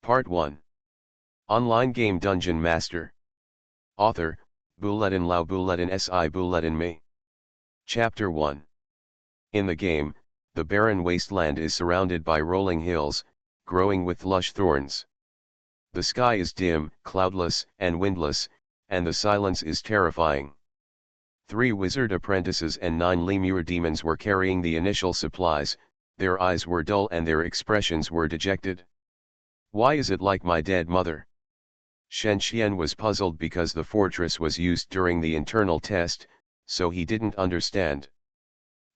Part 1. Online game Dungeon Master. Author, Bulletin Lau Bulletin Si Bulletin Me. Chapter 1. In the game, the barren wasteland is surrounded by rolling hills, growing with lush thorns. The sky is dim, cloudless, and windless, and the silence is terrifying. 3 wizard apprentices and 9 lemur demons were carrying the initial supplies. Their eyes were dull and their expressions were dejected. "Why is it like my dead mother?" Shen Xian was puzzled because the fortress was used during the internal test, so he didn't understand.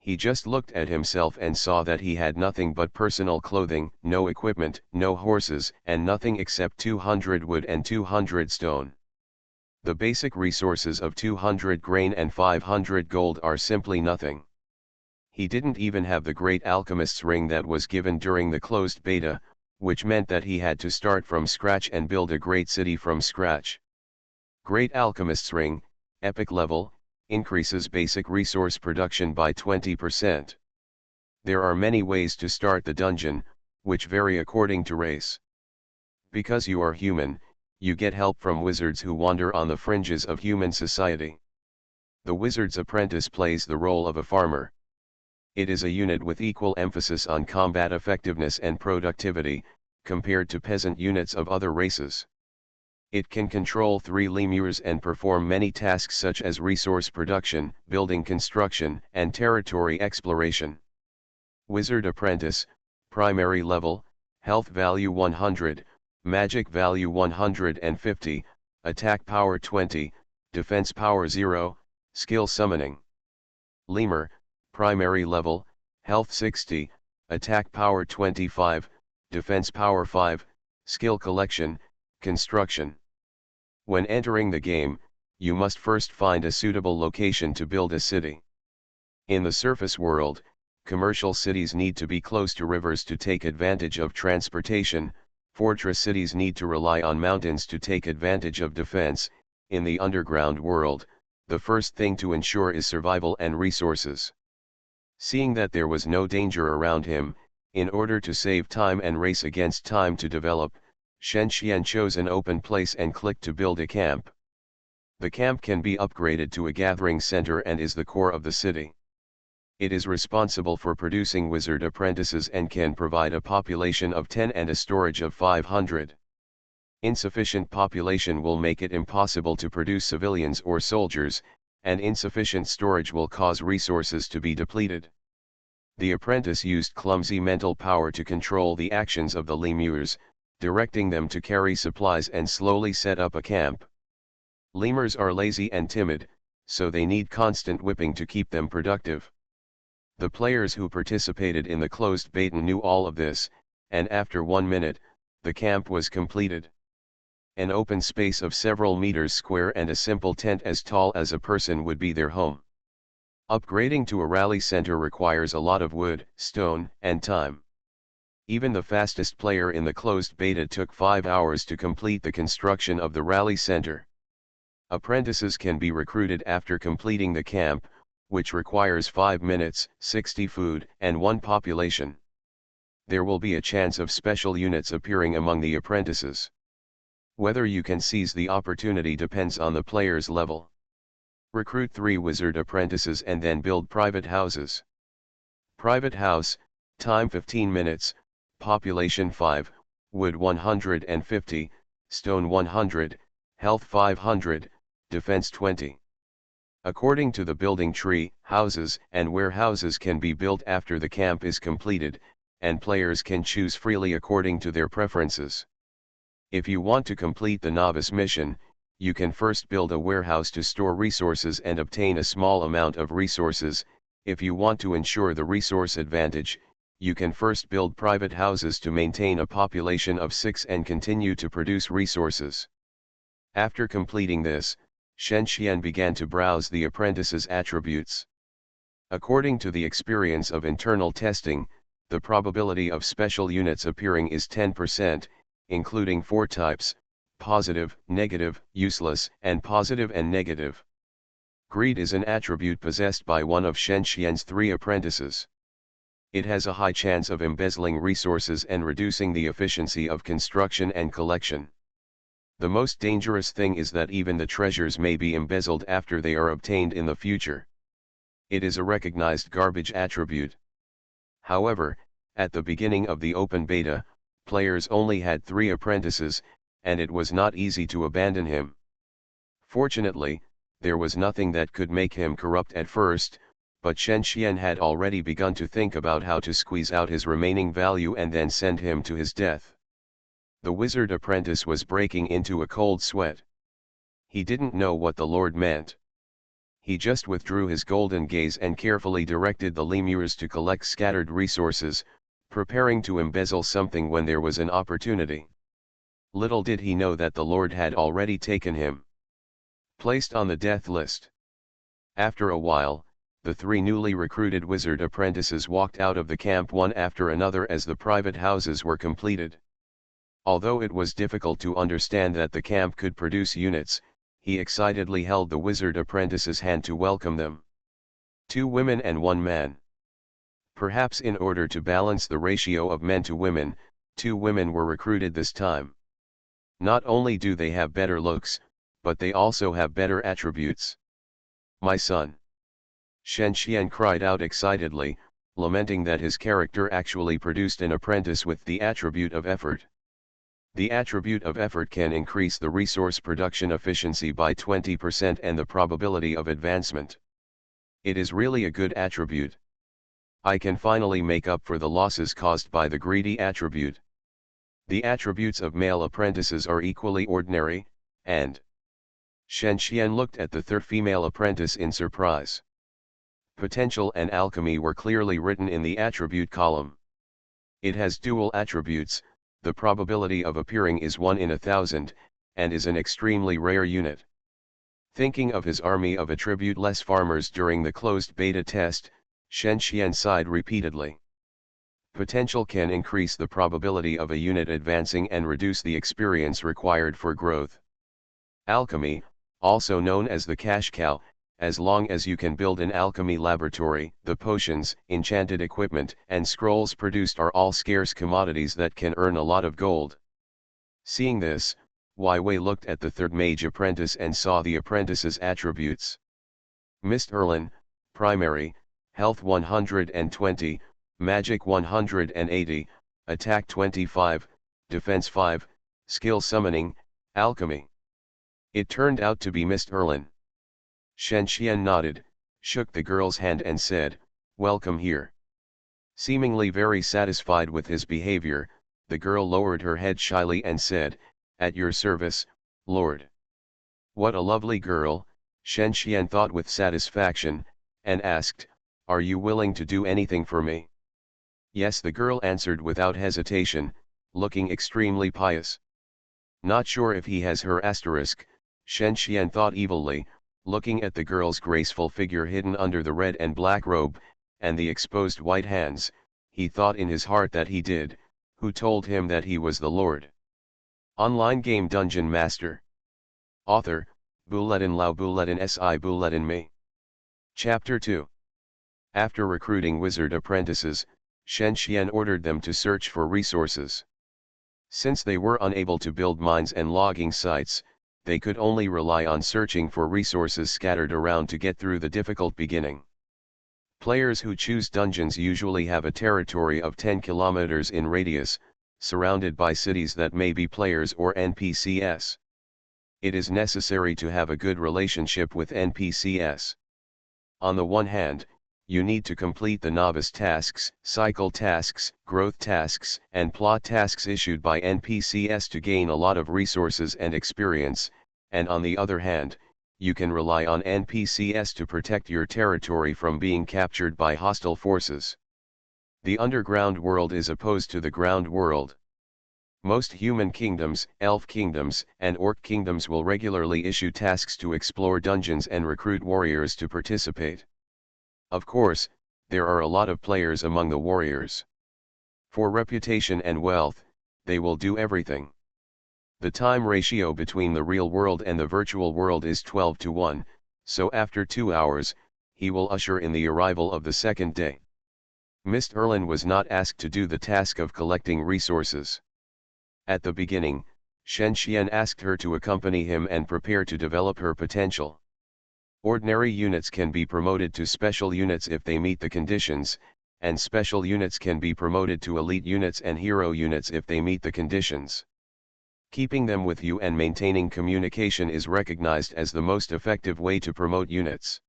He just looked at himself and saw that he had nothing but personal clothing, no equipment, no horses, and nothing except 200 wood and 200 stone. The basic resources of 200 grain and 500 gold are simply nothing. He didn't even have the Great Alchemist's Ring that was given during the closed beta, which meant that he had to start from scratch and build a great city from scratch. Great Alchemist's Ring, Epic level, increases basic resource production by 20%. There are many ways to start the dungeon, which vary according to race. Because you are human, you get help from wizards who wander on the fringes of human society. The wizard's apprentice plays the role of a farmer. It is a unit with equal emphasis on combat effectiveness and productivity, compared to peasant units of other races. It can control 3 lemurs and perform many tasks such as resource production, building construction, and territory exploration. Wizard Apprentice, primary level, health value 100, magic value 150, attack power 20, defense power 0, skill summoning. Lemur, primary level, health 60, attack power 25, defense power 5, skill collection, construction. When entering the game, you must first find a suitable location to build a city. In the surface world, commercial cities need to be close to rivers to take advantage of transportation, fortress cities need to rely on mountains to take advantage of defense. In the underground world, the first thing to ensure is survival and resources. Seeing that there was no danger around him, in order to save time and race against time to develop, Shen Xian chose an open place and clicked to build a camp. The camp can be upgraded to a gathering center and is the core of the city. It is responsible for producing wizard apprentices and can provide a population of 10 and a storage of 500. Insufficient population will make it impossible to produce civilians or soldiers, and insufficient storage will cause resources to be depleted. The apprentice used clumsy mental power to control the actions of the lemurs, directing them to carry supplies and slowly set up a camp. Lemurs are lazy and timid, so they need constant whipping to keep them productive. The players who participated in the closed beta knew all of this, and after 1 minute, the camp was completed. An open space of several meters square and a simple tent as tall as a person would be their home. Upgrading to a rally center requires a lot of wood, stone, and time. Even the fastest player in the closed beta took 5 hours to complete the construction of the rally center. Apprentices can be recruited after completing the camp, which requires 5 minutes, 60 food, and 1 population. There will be a chance of special units appearing among the apprentices. Whether you can seize the opportunity depends on the player's level. Recruit 3 wizard apprentices and then build private houses. Private house, time 15 minutes, population 5, wood 150, stone 100, health 500, defense 20. According to the building tree, houses and warehouses can be built after the camp is completed, and players can choose freely according to their preferences. If you want to complete the novice mission, you can first build a warehouse to store resources and obtain a small amount of resources. If you want to ensure the resource advantage, you can first build private houses to maintain a population of 6 and continue to produce resources. After completing this, Shen Xian began to browse the apprentice's attributes. According to the experience of internal testing, the probability of special units appearing is 10%, including 4 types: positive, negative, useless, and positive and negative. Greed is an attribute possessed by one of Shen Xian's 3 apprentices. It has a high chance of embezzling resources and reducing the efficiency of construction and collection. The most dangerous thing is that even the treasures may be embezzled after they are obtained in the future. It is a recognized garbage attribute. However, at the beginning of the open beta, players only had 3 apprentices, and it was not easy to abandon him. Fortunately, there was nothing that could make him corrupt at first, but Shen Xian had already begun to think about how to squeeze out his remaining value and then send him to his death. The wizard apprentice was breaking into a cold sweat. He didn't know what the Lord meant. He just withdrew his golden gaze and carefully directed the lemurs to collect scattered resources, preparing to embezzle something when there was an opportunity. Little did he know that the Lord had already taken him. Placed on the death list. After a while, the 3 newly recruited wizard apprentices walked out of the camp one after another as the private houses were completed. Although it was difficult to understand that the camp could produce units, he excitedly held the wizard apprentice's hand to welcome them. 2 women and 1 man. Perhaps in order to balance the ratio of men to women, 2 women were recruited this time. Not only do they have better looks, but they also have better attributes. My son. Shen Xian cried out excitedly, lamenting that his character actually produced an apprentice with the attribute of effort. The attribute of effort can increase the resource production efficiency by 20% and the probability of advancement. It is really a good attribute. I can finally make up for the losses caused by the greedy attribute. The attributes of male apprentices are equally ordinary, and Shen Xian looked at the 3rd female apprentice in surprise. Potential and alchemy were clearly written in the attribute column. It has dual attributes. The probability of appearing is 1 in 1,000, and is an extremely rare unit. Thinking of his army of attribute-less farmers during the closed beta test, Shen Xian sighed repeatedly. Potential can increase the probability of a unit advancing and reduce the experience required for growth. Alchemy, also known as the cash cow, as long as you can build an alchemy laboratory, the potions, enchanted equipment, and scrolls produced are all scarce commodities that can earn a lot of gold. Seeing this, Wei Wei looked at the 3rd mage apprentice and saw the apprentice's attributes. Mist Erlin, primary, health 120, magic 180, attack 25, defense 5, skill summoning, alchemy. It turned out to be Mist Erlin. Shen Xian nodded, shook the girl's hand and said, "Welcome here." Seemingly very satisfied with his behavior, the girl lowered her head shyly and said, "At your service, Lord." What a lovely girl, Shen Xian thought with satisfaction, and asked, "Are you willing to do anything for me?" Yes, the girl answered without hesitation, looking extremely pious. Not sure if he has her asterisk, Shen Xian thought evilly, looking at the girl's graceful figure hidden under the red and black robe, and the exposed white hands. He thought in his heart that he did. Who told him that he was the Lord? Online game DungeonMaster. Author, Buletin Lao Buletin Si Buletin Me. Chapter 2. After recruiting wizard apprentices, Shen Xian ordered them to search for resources. Since they were unable to build mines and logging sites, they could only rely on searching for resources scattered around to get through the difficult beginning. Players who choose dungeons usually have a territory of 10 kilometers in radius, surrounded by cities that may be players or NPCs. It is necessary to have a good relationship with NPCs. On the one hand, you need to complete the novice tasks, cycle tasks, growth tasks, and plot tasks issued by NPCs to gain a lot of resources and experience, and on the other hand, you can rely on NPCs to protect your territory from being captured by hostile forces. The underground world is opposed to the ground world. Most human kingdoms, elf kingdoms, and orc kingdoms will regularly issue tasks to explore dungeons and recruit warriors to participate. Of course, there are a lot of players among the warriors. For reputation and wealth, they will do everything. The time ratio between the real world and the virtual world is 12:1, so after 2 hours, he will usher in the arrival of the second day. Mist Erlin was not asked to do the task of collecting resources. At the beginning, Shen Xian asked her to accompany him and prepare to develop her potential. Ordinary units can be promoted to special units if they meet the conditions, and special units can be promoted to elite units and hero units if they meet the conditions. Keeping them with you and maintaining communication is recognized as the most effective way to promote units.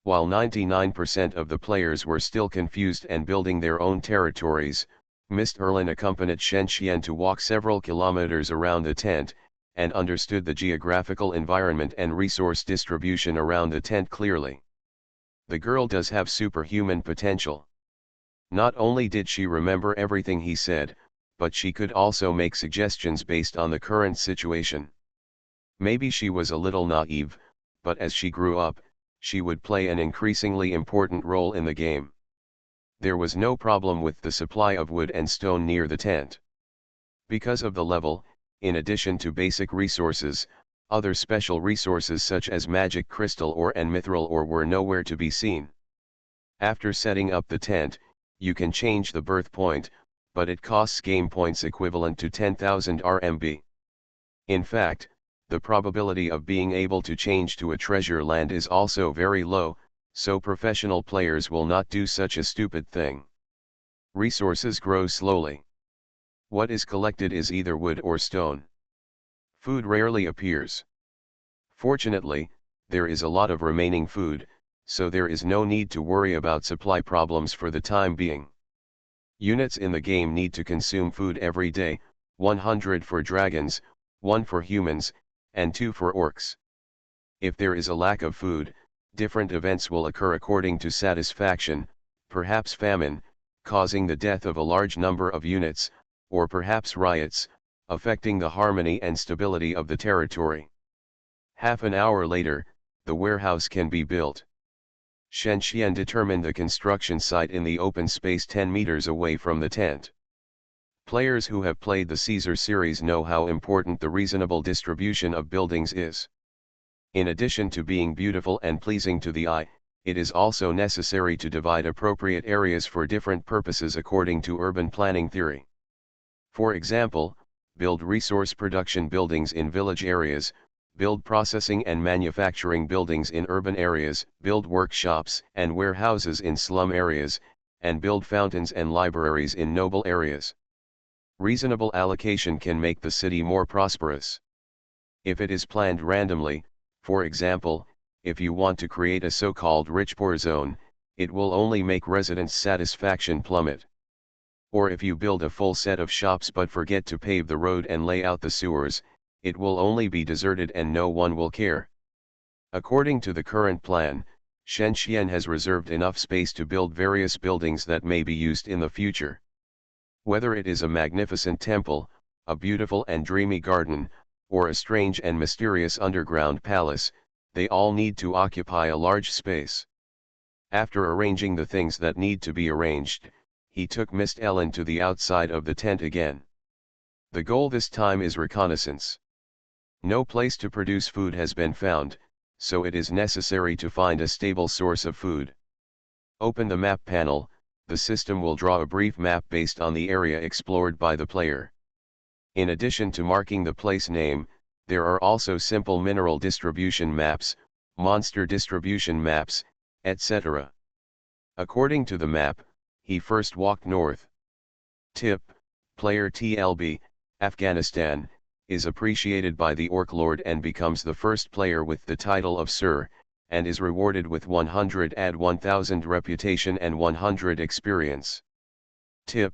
While 99% of the players were still confused and building their own territories, Mist Erlin accompanied Shen Xian to walk several kilometers around the tent, and understood the geographical environment and resource distribution around the tent clearly. The girl does have superhuman potential. Not only did she remember everything he said, but she could also make suggestions based on the current situation. Maybe she was a little naive, but as she grew up, she would play an increasingly important role in the game. There was no problem with the supply of wood and stone near the tent. Because of the level, in addition to basic resources, other special resources such as magic crystal ore and mithril ore were nowhere to be seen. After setting up the tent, you can change the birth point, but it costs game points equivalent to 10,000 RMB. In fact, the probability of being able to change to a treasure land is also very low, so professional players will not do such a stupid thing. Resources grow slowly. What is collected is either wood or stone. Food rarely appears. Fortunately, there is a lot of remaining food, so there is no need to worry about supply problems for the time being. Units in the game need to consume food every day, 100 for dragons, 1 for humans, and 2 for orcs. If there is a lack of food, different events will occur according to satisfaction, perhaps famine, causing the death of a large number of units, or perhaps riots, affecting the harmony and stability of the territory. Half an hour later, the warehouse can be built. Shen Xian determined the construction site in the open space 10 meters away from the tent. Players who have played the Caesar series know how important the reasonable distribution of buildings is. In addition to being beautiful and pleasing to the eye, it is also necessary to divide appropriate areas for different purposes according to urban planning theory. For example, build resource production buildings in village areas, build processing and manufacturing buildings in urban areas, build workshops and warehouses in slum areas, and build fountains and libraries in noble areas. Reasonable allocation can make the city more prosperous. If it is planned randomly, for example, if you want to create a so-called rich-poor zone, it will only make residents' satisfaction plummet. Or if you build a full set of shops but forget to pave the road and lay out the sewers, it will only be deserted and no one will care. According to the current plan, Shen Xian has reserved enough space to build various buildings that may be used in the future. Whether it is a magnificent temple, a beautiful and dreamy garden, or a strange and mysterious underground palace, they all need to occupy a large space. After arranging the things that need to be arranged, he took Mist Ellen to the outside of the tent again. The goal this time is reconnaissance. No place to produce food has been found, so it is necessary to find a stable source of food. Open the map panel. The system will draw a brief map based on the area explored by the player. In addition to marking the place name, there are also simple mineral distribution maps, monster distribution maps, etc. According to the map, he first walked north. Tip: player TLB, Afghanistan, is appreciated by the Orc Lord and becomes the first player with the title of Sir, and is rewarded with 100 add 1000 reputation and 100 experience. Tip: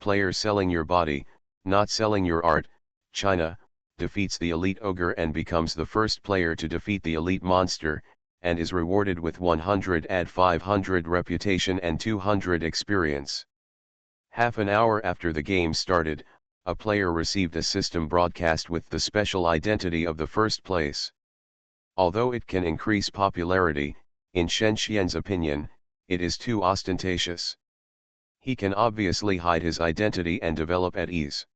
player selling your body, not selling your art, China, defeats the elite ogre and becomes the first player to defeat the elite monster, and is rewarded with 100 add 500 reputation and 200 experience. Half an hour after the game started, a player received a system broadcast with the special identity of the first place. Although it can increase popularity, in Shen Xian's opinion, it is too ostentatious. He can obviously hide his identity and develop at ease.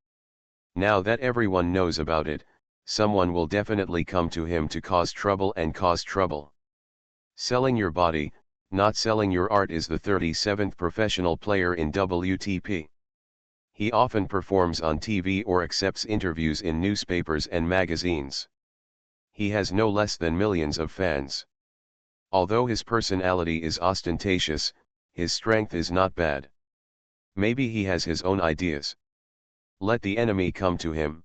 Now that everyone knows about it, someone will definitely come to him to cause trouble and cause trouble. Selling your body, Not selling your art is the 37th professional player in WTP. He often performs on TV or accepts interviews in newspapers and magazines. He has no less than millions of fans. Although his personality is ostentatious, his strength is not bad. Maybe he has his own ideas. Let the enemy come to him.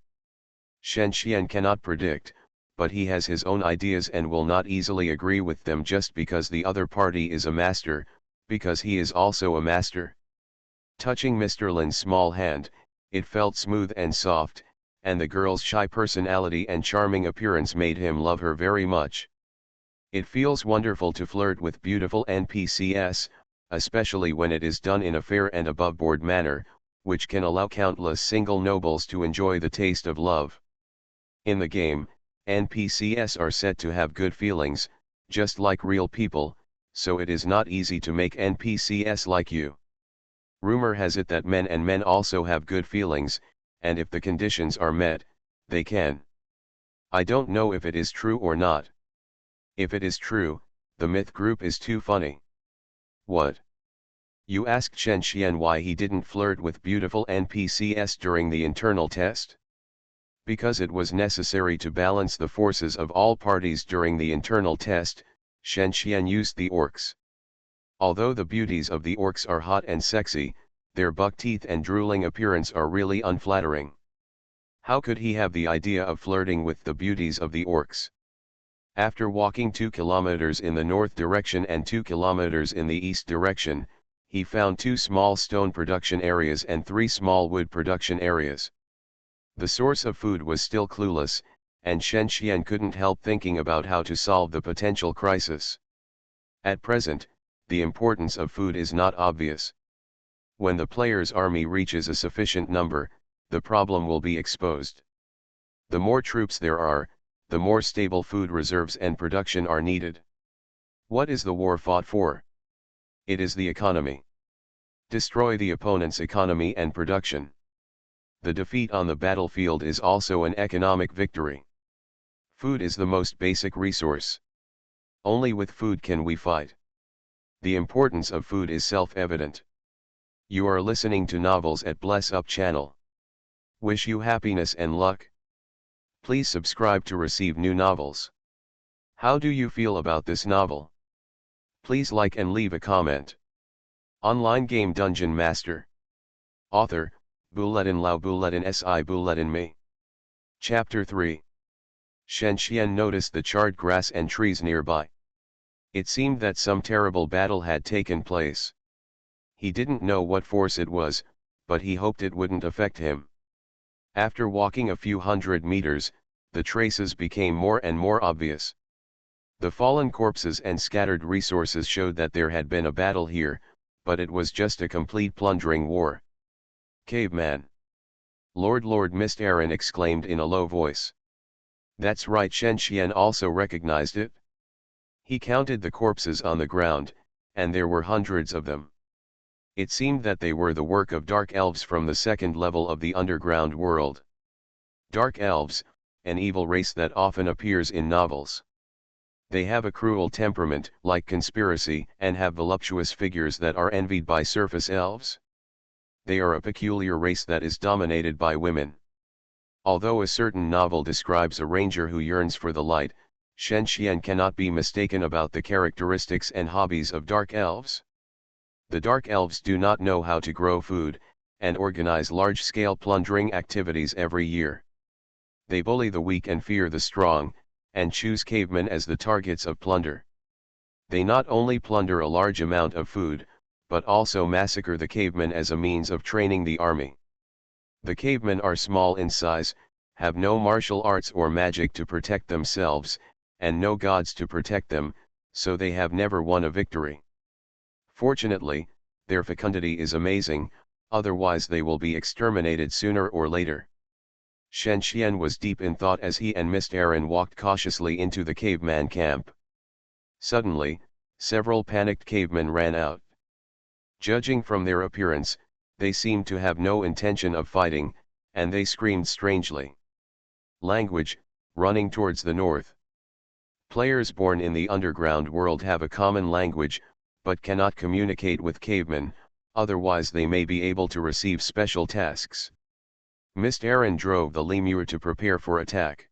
Shen Xian cannot predict, but he has his own ideas and will not easily agree with them just because the other party is a master, because he is also a master. Touching Mr. Lin's small hand, it felt smooth and soft, and the girl's shy personality and charming appearance made him love her very much. It feels wonderful to flirt with beautiful NPCs, especially when it is done in a fair and above-board manner, which can allow countless single nobles to enjoy the taste of love. In the game, NPCs are said to have good feelings, just like real people, so it is not easy to make NPCs like you. Rumor has it that men also have good feelings, and if the conditions are met, they can. I don't know if it is true or not. If it is true, the myth group is too funny. What? You asked Shen Xian why he didn't flirt with beautiful NPCs during the internal test? Because it was necessary to balance the forces of all parties during the internal test, Shen Xian used the orcs. Although the beauties of the orcs are hot and sexy, their buck teeth and drooling appearance are really unflattering. How could he have the idea of flirting with the beauties of the orcs? After walking 2 kilometers in the north direction and 2 kilometers in the east direction, he found 2 small stone production areas and 3 small wood production areas. The source of food was still clueless, and Shen Xian couldn't help thinking about how to solve the potential crisis. At present, the importance of food is not obvious. When the player's army reaches a sufficient number, the problem will be exposed. The more troops there are, the more stable food reserves and production are needed. What is the war fought for? It is the economy. Destroy the opponent's economy and production. The defeat on the battlefield is also an economic victory. Food is the most basic resource. Only with food can we fight. The importance of food is self-evident. You are listening to Novels at Bless Up channel. Wish you happiness and luck. Please subscribe to receive new novels. How do you feel about this novel? Please like and leave a comment. Online game Dungeon Master. Author, Buletin Lao Buletin Si Buletin Me. Chapter 3. Shen Xian noticed the charred grass and trees nearby. It seemed that some terrible battle had taken place. He didn't know what force it was, but he hoped it wouldn't affect him. After walking a few hundred meters, the traces became more and more obvious. The fallen corpses and scattered resources showed that there had been a battle here, but it was just a complete plundering war. Caveman. Lord Mr. Aaron exclaimed in a low voice. That's right, Shen Xian also recognized it. He counted the corpses on the ground, and there were hundreds of them. It seemed that they were the work of dark elves from the second level of the underground world. Dark elves, an evil race that often appears in novels. They have a cruel temperament, like conspiracy, and have voluptuous figures that are envied by surface elves. They are a peculiar race that is dominated by women. Although a certain novel describes a ranger who yearns for the light, Shen Xian cannot be mistaken about the characteristics and hobbies of dark elves. The dark elves do not know how to grow food, and organize large-scale plundering activities every year. They bully the weak and fear the strong, and choose cavemen as the targets of plunder. They not only plunder a large amount of food, but also massacre the cavemen as a means of training the army. The cavemen are small in size, have no martial arts or magic to protect themselves, and no gods to protect them, so they have never won a victory. Fortunately, their fecundity is amazing, otherwise they will be exterminated sooner or later. Shen Xian was deep in thought as he and Mr. Aaron walked cautiously into the caveman camp. Suddenly, several panicked cavemen ran out. Judging from their appearance, they seemed to have no intention of fighting, and they screamed strangely. Language, running towards the north. Players born in the underground world have a common language, but cannot communicate with cavemen, otherwise they may be able to receive special tasks. Mist Erin drove the lemur to prepare for attack.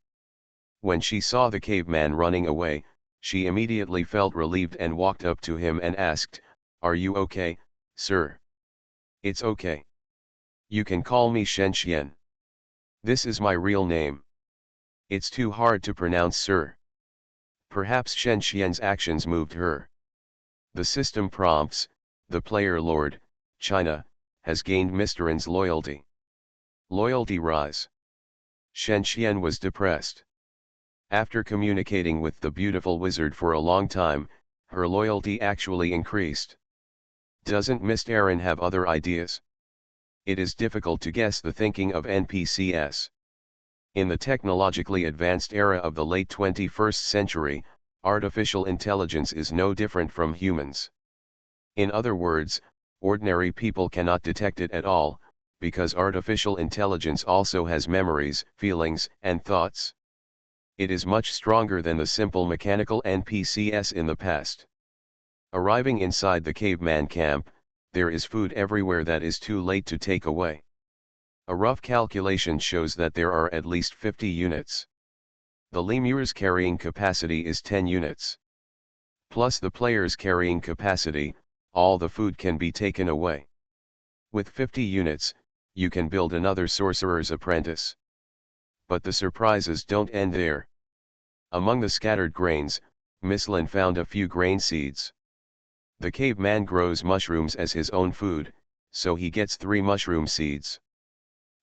When she saw the caveman running away, she immediately felt relieved and walked up to him and asked, "Are you okay, sir?" "It's okay. You can call me Shen Xian. This is my real name." "It's too hard to pronounce, sir." Perhaps Shen Xian's actions moved her. The system prompts, the player Lord, China, has gained Mr. Erin's loyalty. Loyalty rise. Shen Xian was depressed. After communicating with the beautiful wizard for a long time, her loyalty actually increased. Doesn't Mr. Erin have other ideas? It is difficult to guess the thinking of NPCs. In the technologically advanced era of the late 21st century, artificial intelligence is no different from humans. In other words, ordinary people cannot detect it at all, because artificial intelligence also has memories, feelings, and thoughts. It is much stronger than the simple mechanical NPCs in the past. Arriving inside the caveman camp, there is food everywhere that is too late to take away. A rough calculation shows that there are at least 50 units. The lemur's carrying capacity is 10 units. Plus the player's carrying capacity, all the food can be taken away. With 50 units, you can build another sorcerer's apprentice. But the surprises don't end there. Among the scattered grains, Miss Lin found a few grain seeds. The caveman grows mushrooms as his own food, so he gets 3 mushroom seeds.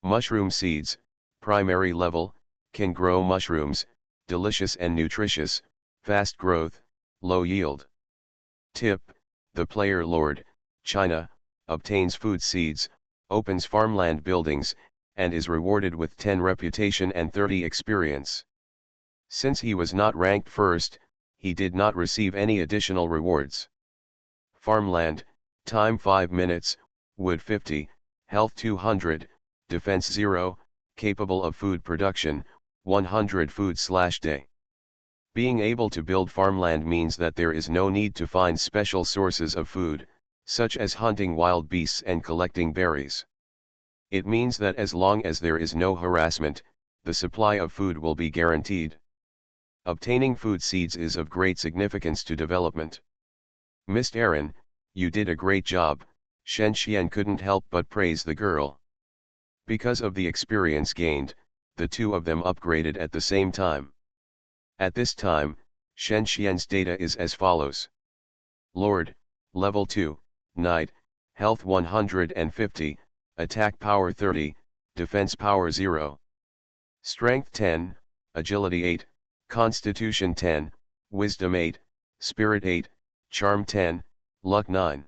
Mushroom seeds, primary level, can grow mushrooms, delicious and nutritious, fast growth, low yield. Tip: the player Lord, China, obtains food seeds, opens farmland buildings, and is rewarded with 10 reputation and 30 experience. Since he was not ranked first, he did not receive any additional rewards. Farmland, time 5 minutes, wood 50, health 200, defense 0, capable of food production, 100 food/day. Being able to build farmland means that there is no need to find special sources of food, such as hunting wild beasts and collecting berries. It means that as long as there is no harassment, the supply of food will be guaranteed. Obtaining food seeds is of great significance to development. Mr. Erin, you did a great job, Shen Xian couldn't help but praise the girl. Because of the experience gained, the two of them upgraded at the same time. At this time, Shen Xian's data is as follows. Lord, level 2, Knight, health 150, attack power 30, defense power 0. Strength 10, agility 8, constitution 10, wisdom 8, spirit 8, charm 10, luck 9.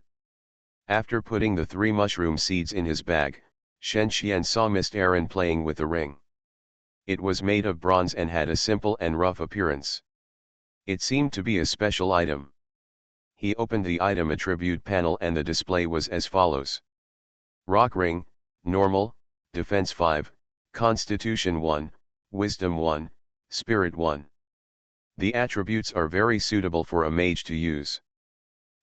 After putting the 3 mushroom seeds in his bag, Shen Xian saw Mr. Erin playing with a ring. It was made of bronze and had a simple and rough appearance. It seemed to be a special item. He opened the item attribute panel and the display was as follows. Rock ring, normal, defense 5, constitution 1, wisdom 1, spirit 1. The attributes are very suitable for a mage to use.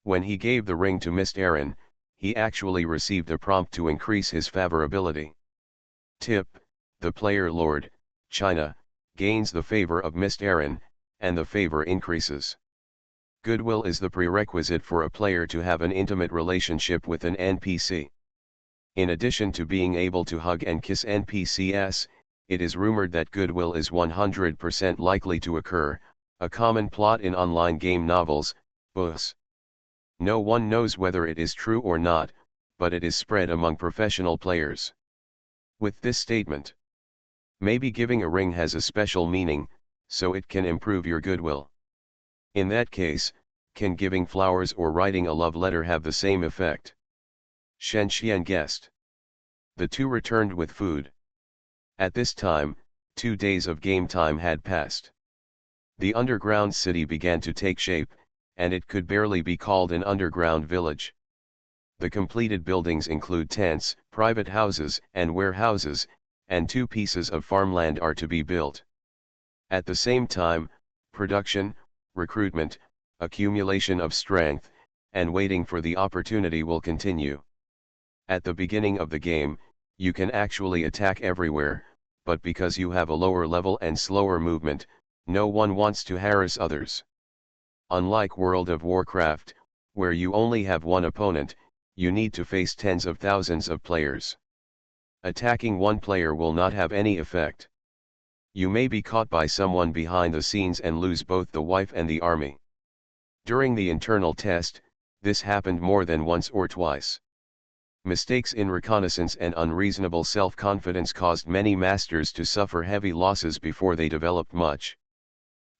When he gave the ring to Mr. Erin, he actually received a prompt to increase his favorability. Tip: the player Lord, China, gains the favor of Mr. Erin, and the favor increases. Goodwill is the prerequisite for a player to have an intimate relationship with an NPC. In addition to being able to hug and kiss NPCs, it is rumored that goodwill is 100% likely to occur, a common plot in online game novels, books. No one knows whether it is true or not, but it is spread among professional players. With this statement, maybe giving a ring has a special meaning, so it can improve your goodwill. In that case, can giving flowers or writing a love letter have the same effect? Shen Xian guessed. The two returned with food. At this time, 2 days of game time had passed. The underground city began to take shape, and it could barely be called an underground village. The completed buildings include tents, private houses, and warehouses, and 2 pieces of farmland are to be built. At the same time, production, recruitment, accumulation of strength, and waiting for the opportunity will continue. At the beginning of the game, you can actually attack everywhere, but because you have a lower level and slower movement, no one wants to harass others. Unlike World of Warcraft, where you only have one opponent, you need to face tens of thousands of players. Attacking one player will not have any effect. You may be caught by someone behind the scenes and lose both the wife and the army. During the internal test, this happened more than once or twice. Mistakes in reconnaissance and unreasonable self-confidence caused many masters to suffer heavy losses before they developed much.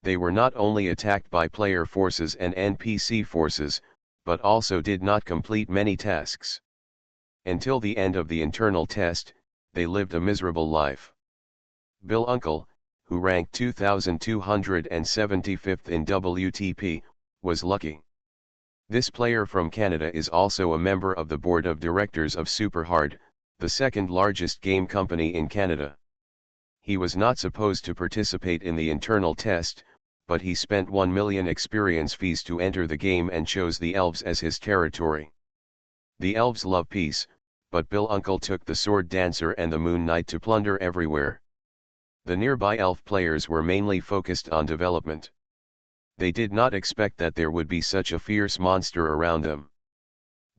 They were not only attacked by player forces and NPC forces, but also did not complete many tasks. Until the end of the internal test, they lived a miserable life. Bill Uncle, who ranked 2275th in WTP, was lucky. This player from Canada is also a member of the board of directors of Superhard, the second largest game company in Canada. He was not supposed to participate in the internal test, but he spent 1 million experience fees to enter the game and chose the elves as his territory. The elves love peace, but Bill Uncle took the Sword Dancer and the Moon Knight to plunder everywhere. The nearby elf players were mainly focused on development. They did not expect that there would be such a fierce monster around them.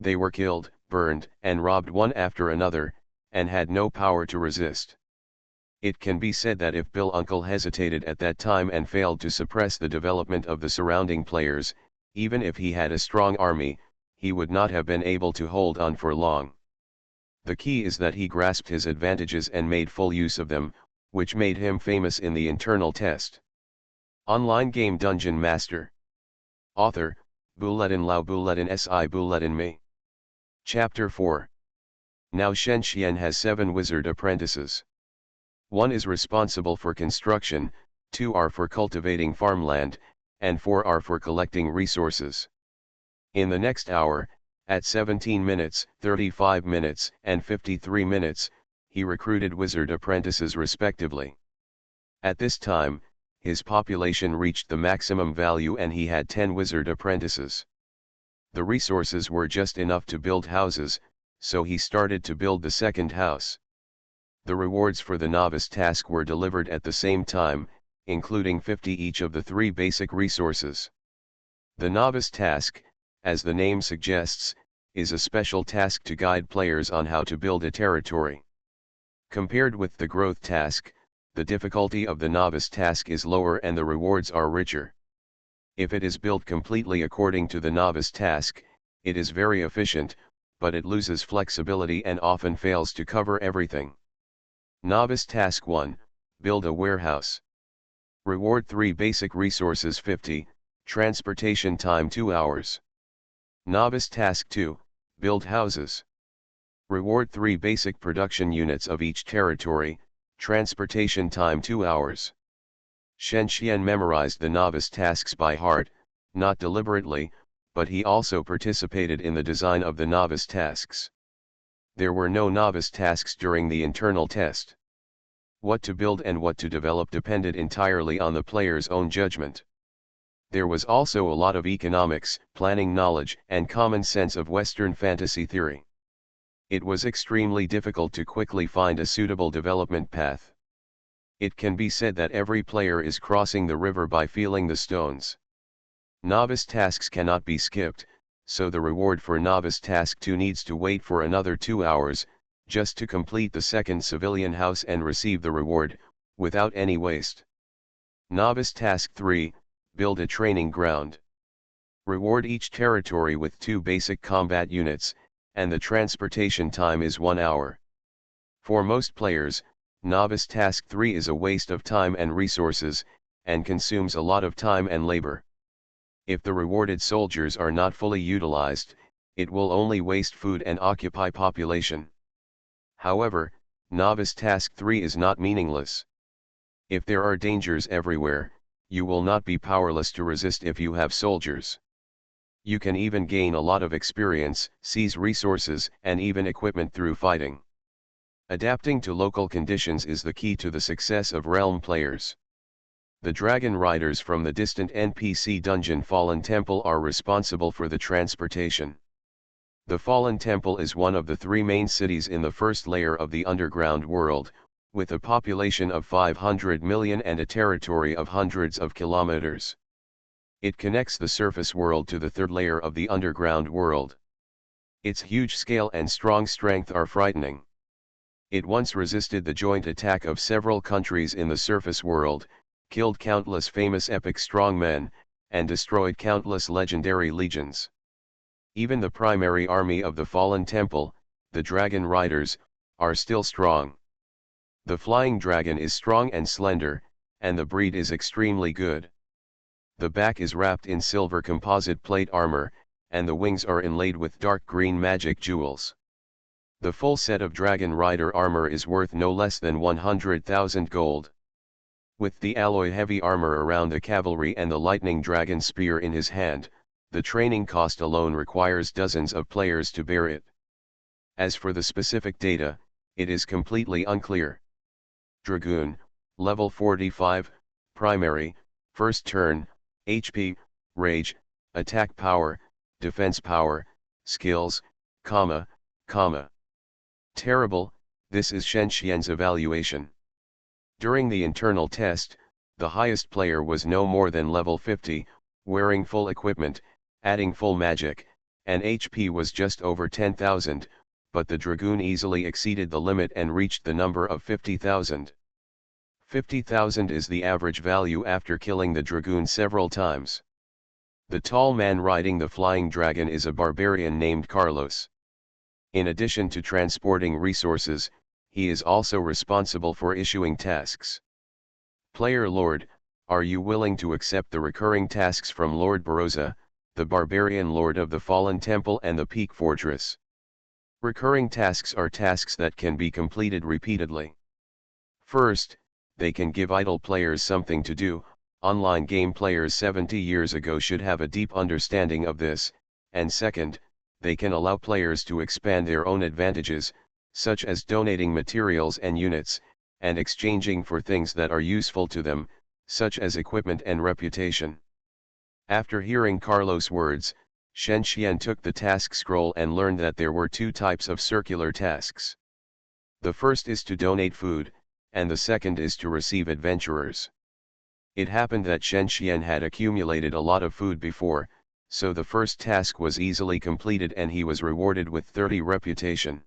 They were killed, burned, and robbed one after another, and had no power to resist. It can be said that if Bill Uncle hesitated at that time and failed to suppress the development of the surrounding players, even if he had a strong army, he would not have been able to hold on for long. The key is that he grasped his advantages and made full use of them, which made him famous in the internal test. Online game DungeonMaster. Author, Bulletin Lao Bulletin Si Bulletin Me. Chapter 4. Now Shen Xian has 7 wizard apprentices. 1 is responsible for construction, 2 are for cultivating farmland, and 4 are for collecting resources. In the next hour, at 17 minutes, 35 minutes, and 53 minutes, he recruited wizard apprentices respectively. At this time, his population reached the maximum value and he had 10 wizard apprentices. The resources were just enough to build houses, so he started to build the second house. The rewards for the novice task were delivered at the same time, including 50 each of the 3 basic resources. The novice task, as the name suggests, is a special task to guide players on how to build a territory. Compared with the growth task, the difficulty of the novice task is lower and the rewards are richer. If it is built completely according to the novice task, it is very efficient, but it loses flexibility and often fails to cover everything. Novice Task 1, Build a warehouse. Reward 3 basic resources 50, transportation time 2 hours. Novice Task 2, Build houses. Reward 3 basic production units of each territory, transportation time 2 hours. Shen Xian memorized the novice tasks by heart, not deliberately, but he also participated in the design of the novice tasks. There were no novice tasks during the internal test. What to build and what to develop depended entirely on the player's own judgment. There was also a lot of economics, planning knowledge, and common sense of Western fantasy theory. It was extremely difficult to quickly find a suitable development path. It can be said that every player is crossing the river by feeling the stones. Novice tasks cannot be skipped, so the reward for Novice Task 2 needs to wait for another 2 hours, just to complete the second civilian house and receive the reward, without any waste. Novice Task 3, Build a training ground. Reward each territory with 2 basic combat units, and the transportation time is 1 hour. For most players, Novice Task 3 is a waste of time and resources, and consumes a lot of time and labor. If the rewarded soldiers are not fully utilized, it will only waste food and occupy population. However, Novice Task 3 is not meaningless. If there are dangers everywhere, you will not be powerless to resist if you have soldiers. You can even gain a lot of experience, seize resources, and even equipment through fighting. Adapting to local conditions is the key to the success of Realm players. The dragon riders from the distant NPC dungeon Fallen Temple are responsible for the transportation. The Fallen Temple is one of the three main cities in the first layer of the underground world, with a population of 500 million and a territory of hundreds of kilometers. It connects the surface world to the third layer of the underground world. Its huge scale and strong strength are frightening. It once resisted the joint attack of several countries in the surface world, killed countless famous epic strongmen, and destroyed countless legendary legions. Even the primary army of the Fallen Temple, the Dragon Riders, are still strong. The flying dragon is strong and slender, and the breed is extremely good. The back is wrapped in silver composite plate armor, and the wings are inlaid with dark green magic jewels. The full set of Dragon Rider armor is worth no less than 100,000 gold. With the alloy heavy armor around the cavalry and the lightning dragon spear in his hand, the training cost alone requires dozens of players to bear it. As for the specific data, it is completely unclear. Dragoon, level 45, primary, first turn, HP, rage, attack power, defense power, skills, comma. Terrible, this is Shen Xian's evaluation. During the internal test, the highest player was no more than level 50, wearing full equipment, adding full magic, and HP was just over 10,000, but the Dragoon easily exceeded the limit and reached the number of 50,000. 50,000 is the average value after killing the Dragoon several times. The tall man riding the flying dragon is a barbarian named Carlos. In addition to transporting resources, he is also responsible for issuing tasks. Player Lord, are you willing to accept the recurring tasks from Lord Barossa, the barbarian lord of the Fallen Temple and the Peak Fortress? Recurring tasks are tasks that can be completed repeatedly. First, they can give idle players something to do. Online game players 70 years ago should have a deep understanding of this, and second, they can allow players to expand their own advantages, such as donating materials and units, and exchanging for things that are useful to them, such as equipment and reputation. After hearing Carlos' words, Shen Xian took the task scroll and learned that there were two types of circular tasks. The first is to donate food, and the second is to receive adventurers. It happened that Shen Xian had accumulated a lot of food before, so the first task was easily completed and he was rewarded with 30 reputation.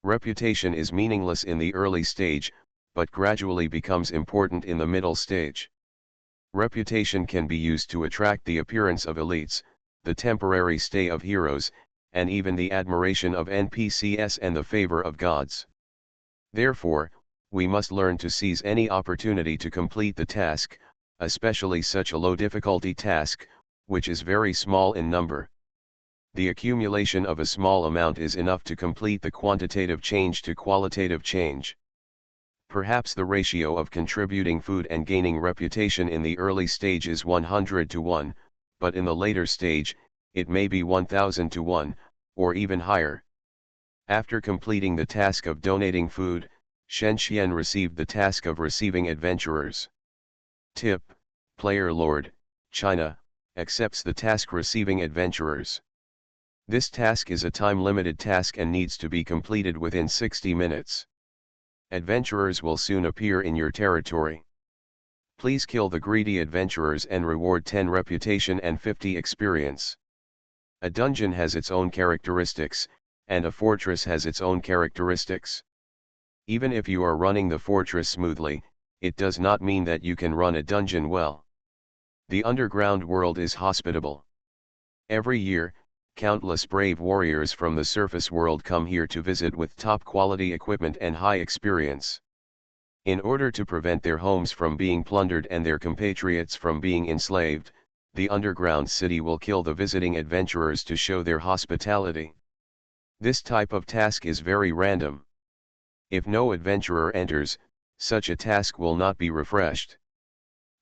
Reputation is meaningless in the early stage, but gradually becomes important in the middle stage. Reputation can be used to attract the appearance of elites, the temporary stay of heroes, and even the admiration of NPCs and the favor of gods. Therefore, we must learn to seize any opportunity to complete the task, especially such a low difficulty task, which is very small in number. The accumulation of a small amount is enough to complete the quantitative change to qualitative change. Perhaps the ratio of contributing food and gaining reputation in the early stage is 100 to 1, but in the later stage, it may be 1000 to 1, or even higher. After completing the task of donating food, Shen Xian received the task of receiving adventurers. Tip: Player Lord, China, accepts the task receiving adventurers. This task is a time-limited task and needs to be completed within 60 minutes. Adventurers will soon appear in your territory. Please kill the greedy adventurers and reward 10 reputation and 50 experience. A dungeon has its own characteristics, and a fortress has its own characteristics. Even if you are running the fortress smoothly, it does not mean that you can run a dungeon well. The underground world is hospitable. Every year, countless brave warriors from the surface world come here to visit with top-quality equipment and high experience. In order to prevent their homes from being plundered and their compatriots from being enslaved, the underground city will kill the visiting adventurers to show their hospitality. This type of task is very random. If no adventurer enters, such a task will not be refreshed.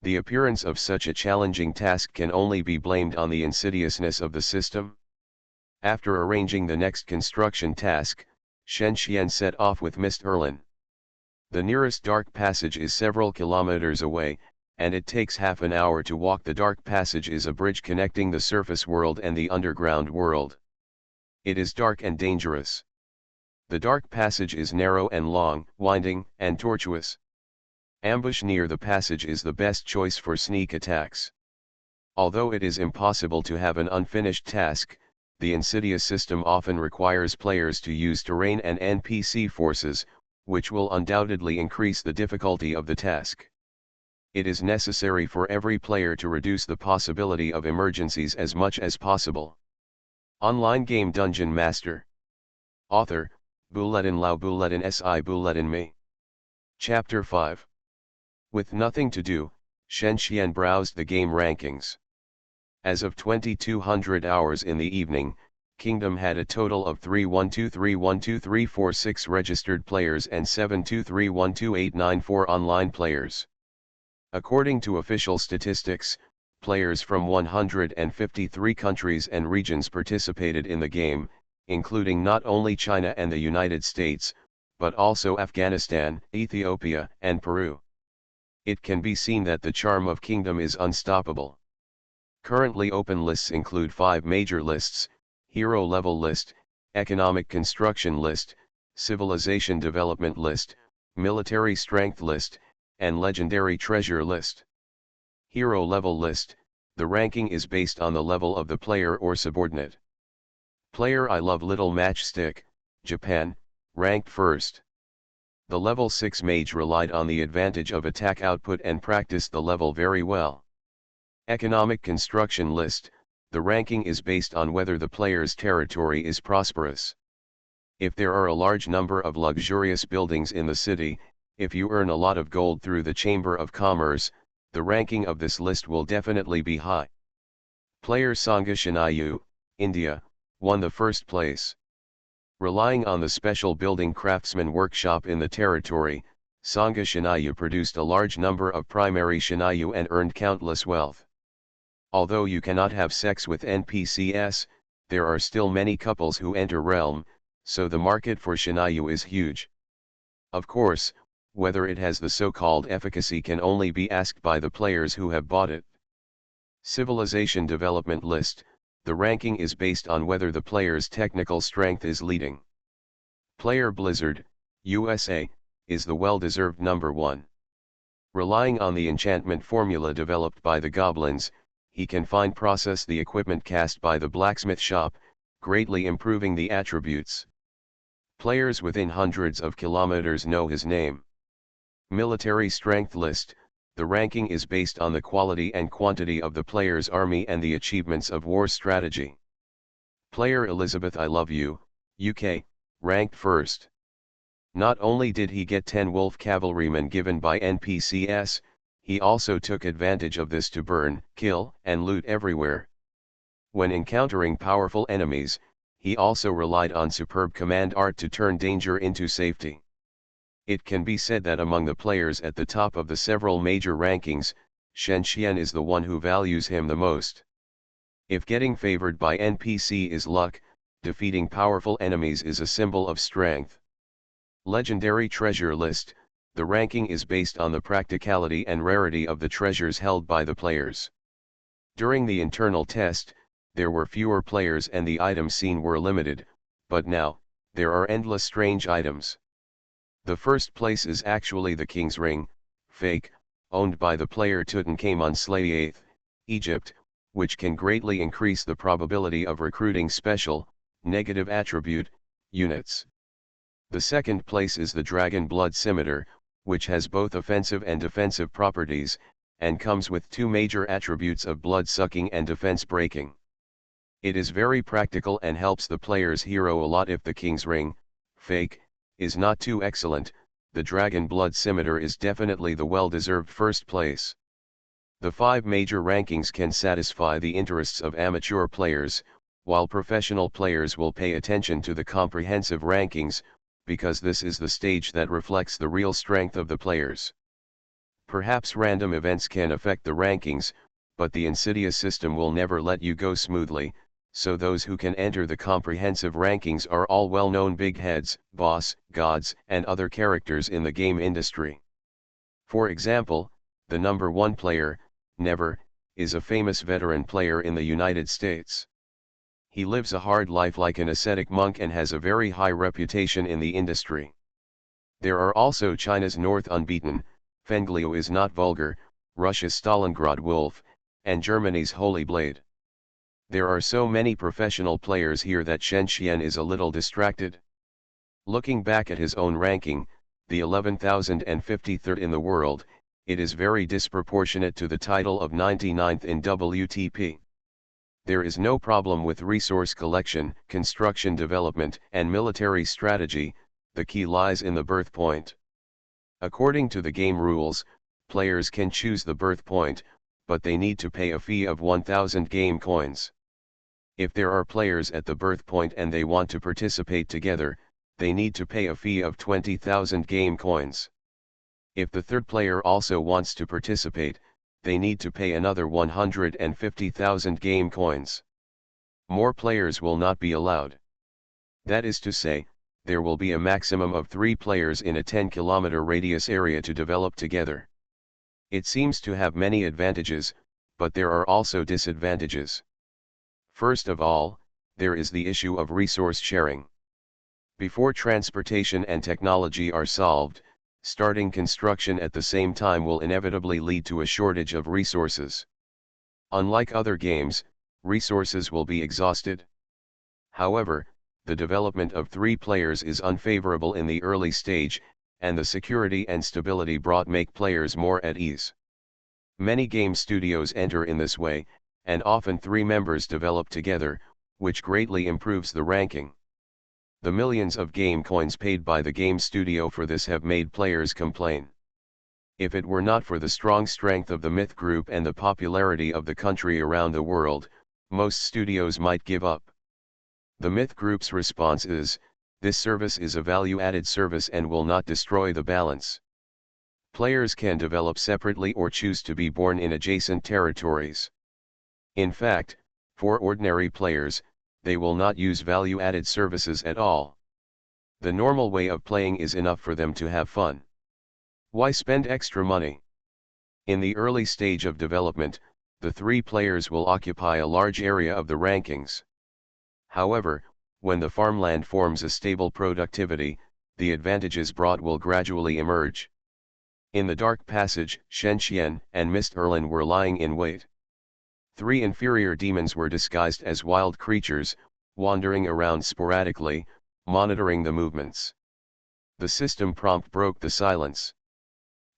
The appearance of such a challenging task can only be blamed on the insidiousness of the system. After arranging the next construction task, Shen Xian set off with Mist Erlin. The nearest dark passage is several kilometers away, and it takes half an hour to walk. The Dark Passage is a bridge connecting the surface world and the underground world. It is dark and dangerous. The Dark Passage is narrow and long, winding, and tortuous. Ambush near the passage is the best choice for sneak attacks. Although it is impossible to have an unfinished task, the insidious system often requires players to use terrain and NPC forces, which will undoubtedly increase the difficulty of the task. It is necessary for every player to reduce the possibility of emergencies as much as possible. Online game DungeonMaster. Author, Buletin Lau Buletin Si Buletin Me. Chapter 5. With nothing to do, Shen Xian browsed the game rankings. As of 2200 hours in the evening, Kingdom had a total of 312312346 registered players and 723128994 online players. According to official statistics, players from 153 countries and regions participated in the game, including not only China and the United States, but also Afghanistan, Ethiopia, and Peru. It can be seen that the charm of Kingdom is unstoppable. Currently open lists include 5 major lists: Hero Level List, Economic Construction List, Civilization Development List, Military Strength List, and Legendary Treasure List. Hero Level List: the ranking is based on the level of the player or subordinate. Player I Love Little Matchstick, Japan, ranked first. The level 6 mage relied on the advantage of attack output and practiced the level very well. Economic Construction List: the ranking is based on whether the player's territory is prosperous. If there are a large number of luxurious buildings in the city, if you earn a lot of gold through the Chamber of Commerce, the ranking of this list will definitely be high. Player Sangha Shinayu, India, won the first place. Relying on the special building craftsman workshop in the territory, Sangha Shinayu produced a large number of primary Shinayu and earned countless wealth. Although you cannot have sex with NPCs, there are still many couples who enter realm, so the market for Shinayu is huge. Of course, whether it has the so-called efficacy can only be asked by the players who have bought it. Civilization Development List: the ranking is based on whether the player's technical strength is leading. Player Blizzard, USA, is the well-deserved number 1. Relying on the enchantment formula developed by the goblins, he can process the equipment cast by the blacksmith shop, greatly improving the attributes. Players within hundreds of kilometers know his name. Military Strength List: the ranking is based on the quality and quantity of the player's army and the achievements of war strategy. Player Elizabeth I Love You, UK, ranked first. Not only did he get 10 wolf cavalrymen given by NPCs, he also took advantage of this to burn, kill, and loot everywhere. When encountering powerful enemies, he also relied on superb command art to turn danger into safety. It can be said that among the players at the top of the several major rankings, Shen Xian is the one who values him the most. If getting favored by NPC is luck, defeating powerful enemies is a symbol of strength. Legendary Treasure List: the ranking is based on the practicality and rarity of the treasures held by the players. During the internal test, there were fewer players and the items seen were limited, but now, there are endless strange items. The first place is actually the King's Ring, fake, owned by the player Tutankhamun Slay, Egypt, which can greatly increase the probability of recruiting special, negative attribute, units. The second place is the Dragon Blood Scimitar, which has both offensive and defensive properties, and comes with 2 major attributes of blood sucking and defense breaking. It is very practical and helps the player's hero a lot. If the King's Ring, fake, is not too excellent, the Dragon Blood Scimitar is definitely the well-deserved first place. The 5 major rankings can satisfy the interests of amateur players, while professional players will pay attention to the comprehensive rankings, because this is the stage that reflects the real strength of the players. Perhaps random events can affect the rankings, but the insidious system will never let you go smoothly, so those who can enter the comprehensive rankings are all well-known big heads, boss, gods, and other characters in the game industry. For example, the number 1 player, never, is a famous veteran player in the United States. He lives a hard life like an ascetic monk and has a very high reputation in the industry. There are also China's North Unbeaten, Fenglio is not vulgar, Russia's Stalingrad Wolf, and Germany's Holy Blade. There are so many professional players here that Shen Xian is a little distracted. Looking back at his own ranking, the 11,053rd in the world, it is very disproportionate to the title of 99th in WTP. There is no problem with resource collection, construction development, and military strategy, the key lies in the birth point. According to the game rules, players can choose the birth point, but they need to pay a fee of 1,000 game coins. If there are players at the birth point and they want to participate together, they need to pay a fee of 20,000 game coins. If the third player also wants to participate, they need to pay another 150,000 game coins. More players will not be allowed. That is to say, there will be a maximum of 3 players in a 10-kilometer radius area to develop together. It seems to have many advantages, but there are also disadvantages. First of all, there is the issue of resource sharing. Before transportation and technology are solved, starting construction at the same time will inevitably lead to a shortage of resources. Unlike other games, resources will be exhausted. However, the development of 3 players is unfavorable in the early stage, and the security and stability brought make players more at ease. Many game studios enter in this way, and often 3 members develop together, which greatly improves the ranking. The millions of game coins paid by the game studio for this have made players complain. If it were not for the strong strength of the Myth Group and the popularity of the country around the world, most studios might give up. The Myth Group's response is, this service is a value-added service and will not destroy the balance. Players can develop separately or choose to be born in adjacent territories. In fact, for ordinary players, they will not use value-added services at all. The normal way of playing is enough for them to have fun. Why spend extra money? In the early stage of development, the 3 players will occupy a large area of the rankings. However, when the farmland forms a stable productivity, the advantages brought will gradually emerge. In the dark passage, Shen Xian and Mist Erlin were lying in wait. 3 inferior demons were disguised as wild creatures, wandering around sporadically, monitoring the movements. The system prompt broke the silence.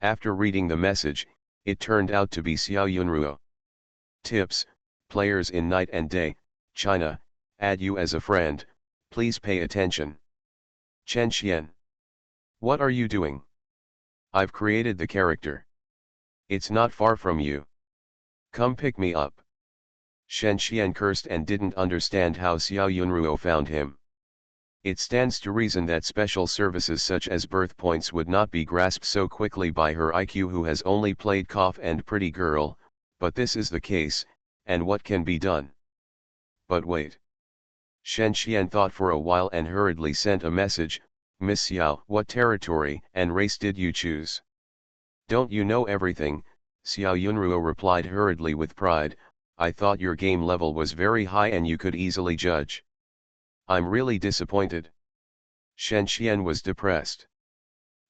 After reading the message, it turned out to be Xiao Yunruo. Tips: players in Night and Day, China, add you as a friend, please pay attention. Chen Xian. What are you doing? I've created the character. It's not far from you. Come pick me up. Shen Xian cursed and didn't understand how Xiao Yunruo found him. It stands to reason that special services such as birth points would not be grasped so quickly by her IQ who has only played Cough and Pretty Girl, but this is the case, and what can be done? But wait. Shen Xian thought for a while and hurriedly sent a message, Miss Xiao, what territory and race did you choose? Don't you know everything? Xiao Yunruo replied hurriedly with pride, I thought your game level was very high and you could easily judge. I'm really disappointed. Shen Xian was depressed.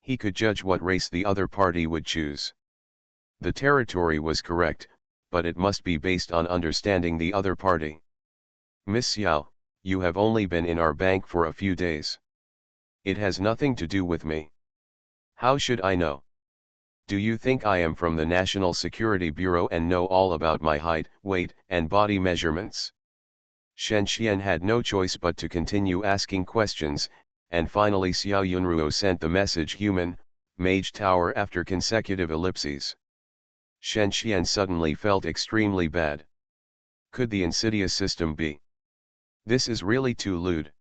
He could judge what race the other party would choose. The territory was correct, but it must be based on understanding the other party. Miss Xiao, you have only been in our bank for a few days. It has nothing to do with me. How should I know? Do you think I am from the National Security Bureau and know all about my height, weight, and body measurements? Shen Xian had no choice but to continue asking questions, and finally Xiao Yunruo sent the message human, Mage Tower after consecutive ellipses. Shen Xian suddenly felt extremely bad. Could the insidious system be? This is really too lewd.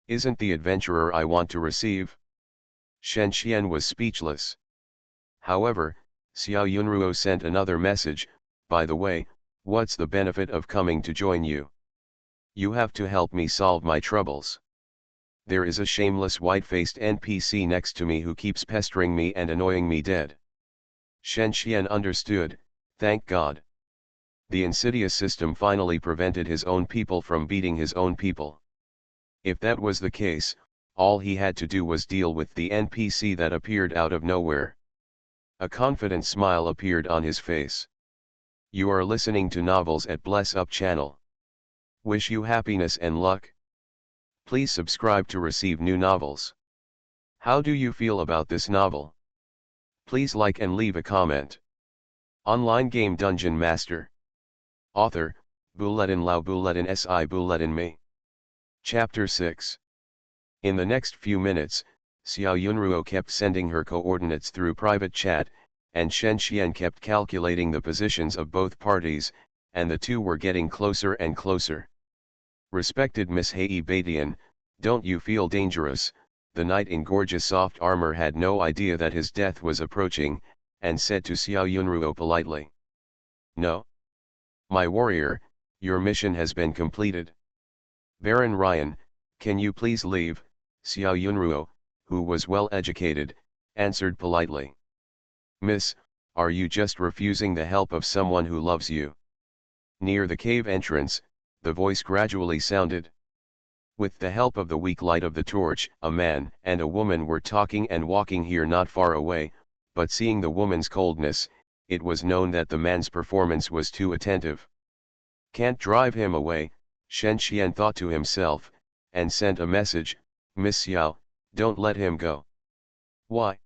Isn't the adventurer I want to receive? Shen Xian was speechless. However, Xiao Yunruo sent another message, by the way, what's the benefit of coming to join you? You have to help me solve my troubles. There is a shameless white-faced NPC next to me who keeps pestering me and annoying me dead. Shen Xian understood, thank God. The insidious system finally prevented his own people from beating his own people. If that was the case, all he had to do was deal with the NPC that appeared out of nowhere. A confident smile appeared on his face. You are listening to Novels at Bless Up channel. Wish you happiness and luck. Please subscribe to receive new novels. How do you feel about this novel? Please like and leave a comment. Online game Dungeon Master. Author, Bulletin Lao Bulletin Si Bulletin Me. Chapter 6. In the next few minutes, Xiao Yunruo kept sending her coordinates through private chat, and Shen Xian kept calculating the positions of both parties, and the two were getting closer and closer. Respected Miss Hei Batian, don't you feel dangerous? The knight in gorgeous soft armor had no idea that his death was approaching, and said to Xiao Yunruo politely. No. My warrior, your mission has been completed. Baron Ryan, can you please leave? Xiao Yunruo, who was well educated, answered politely. Miss, are you just refusing the help of someone who loves you? Near the cave entrance, the voice gradually sounded. With the help of the weak light of the torch, a man and a woman were talking and walking here not far away, but seeing the woman's coldness, it was known that the man's performance was too attentive. Can't drive him away, Shen Xian thought to himself, and sent a message, Miss Xiao, don't let him go. Why?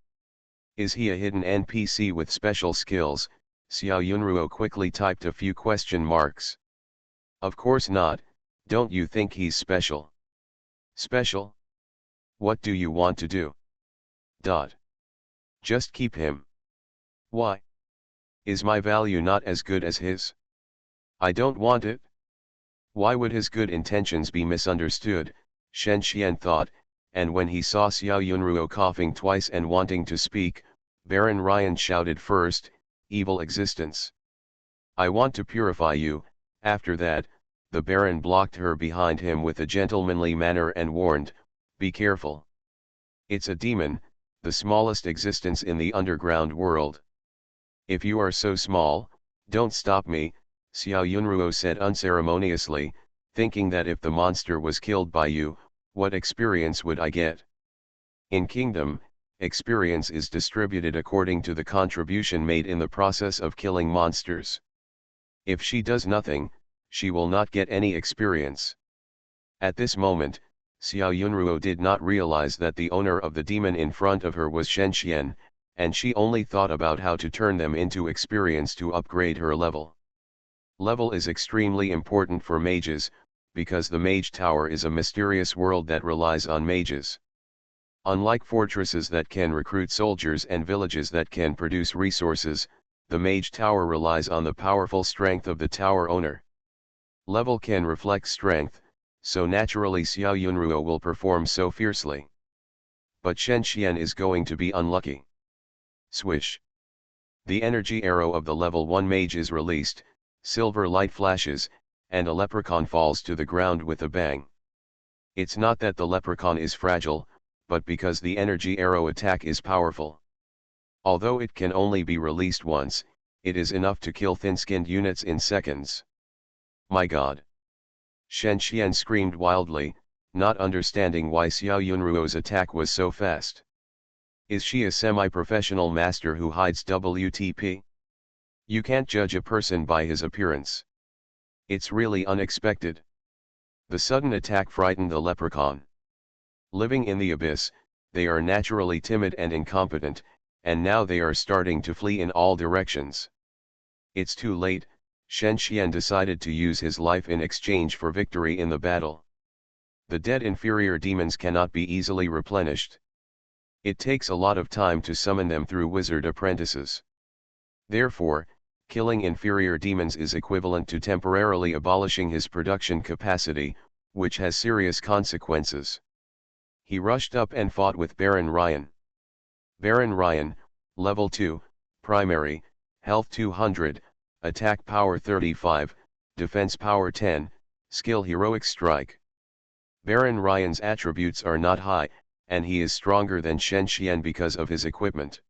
Is he a hidden NPC with special skills? Xiao Yunruo quickly typed a few question marks. Of course not, don't you think he's special? Special? What do you want to do? Just keep him. Why? Is my value not as good as his? I don't want it. Why would his good intentions be misunderstood? Shen Xian thought, and when he saw Xiao Yunruo coughing twice and wanting to speak, Baron Ryan shouted first, evil existence. I want to purify you. After that, the Baron blocked her behind him with a gentlemanly manner and warned, be careful. It's a demon, the smallest existence in the underground world. If you are so small, don't stop me, Xiao Yunruo said unceremoniously, thinking that if the monster was killed by you, what experience would I get? In Kingdom, experience is distributed according to the contribution made in the process of killing monsters. If she does nothing, she will not get any experience. At this moment, Xiao Yunruo did not realize that the owner of the demon in front of her was Shen Xian, and she only thought about how to turn them into experience to upgrade her level. Level is extremely important for mages, because the Mage Tower is a mysterious world that relies on mages. Unlike fortresses that can recruit soldiers and villages that can produce resources, the Mage Tower relies on the powerful strength of the tower owner. Level can reflect strength, so naturally Xiao Yunruo will perform so fiercely. But Shen Xian is going to be unlucky. Swish. The energy arrow of the level 1 mage is released, silver light flashes, and a leprechaun falls to the ground with a bang. It's not that the leprechaun is fragile, but because the energy arrow attack is powerful. Although it can only be released once, it is enough to kill thin-skinned units in seconds. My God! Shen Xian screamed wildly, not understanding why Xiao Yunruo's attack was so fast. Is she a semi-professional master who hides WTP? You can't judge a person by his appearance. It's really unexpected. The sudden attack frightened the leprechaun. Living in the abyss, they are naturally timid and incompetent, and now they are starting to flee in all directions. It's too late, Shen Xian decided to use his life in exchange for victory in the battle. The dead inferior demons cannot be easily replenished. It takes a lot of time to summon them through wizard apprentices. Therefore, killing inferior demons is equivalent to temporarily abolishing his production capacity, which has serious consequences. He rushed up and fought with Baron Ryan. Baron Ryan, level 2, primary, health 200, attack power 35, defense power 10, skill heroic strike. Baron Ryan's attributes are not high, and he is stronger than Shen Xian because of his equipment.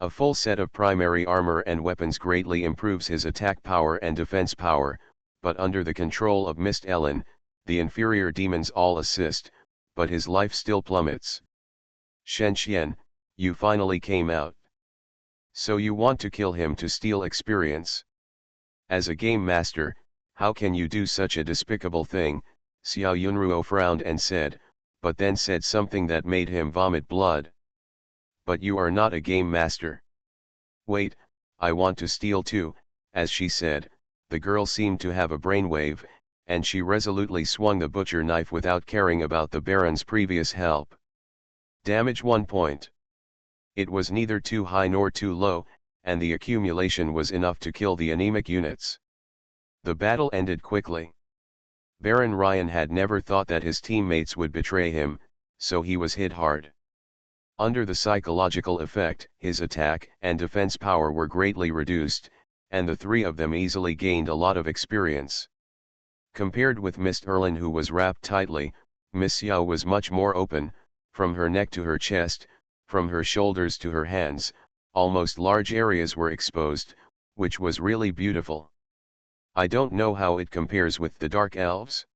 A full set of primary armor and weapons greatly improves his attack power and defense power, but under the control of Mist Ellen, the inferior demons all assist, but his life still plummets. Shen Xian, you finally came out. So you want to kill him to steal experience? As a game master, how can you do such a despicable thing? Xiao Yunruo frowned and said, but then said something that made him vomit blood. But you are not a game master. Wait, I want to steal too. As she said, the girl seemed to have a brainwave, and she resolutely swung the butcher knife without caring about the Baron's previous help. Damage 1 point. It was neither too high nor too low, and the accumulation was enough to kill the anemic units. The battle ended quickly. Baron Ryan had never thought that his teammates would betray him, so he was hit hard. Under the psychological effect, his attack and defense power were greatly reduced, and the three of them easily gained a lot of experience. Compared with Miss Erlin, who was wrapped tightly, Miss Xiao was much more open, from her neck to her chest, from her shoulders to her hands, almost large areas were exposed, which was really beautiful. I don't know how it compares with the Dark Elves.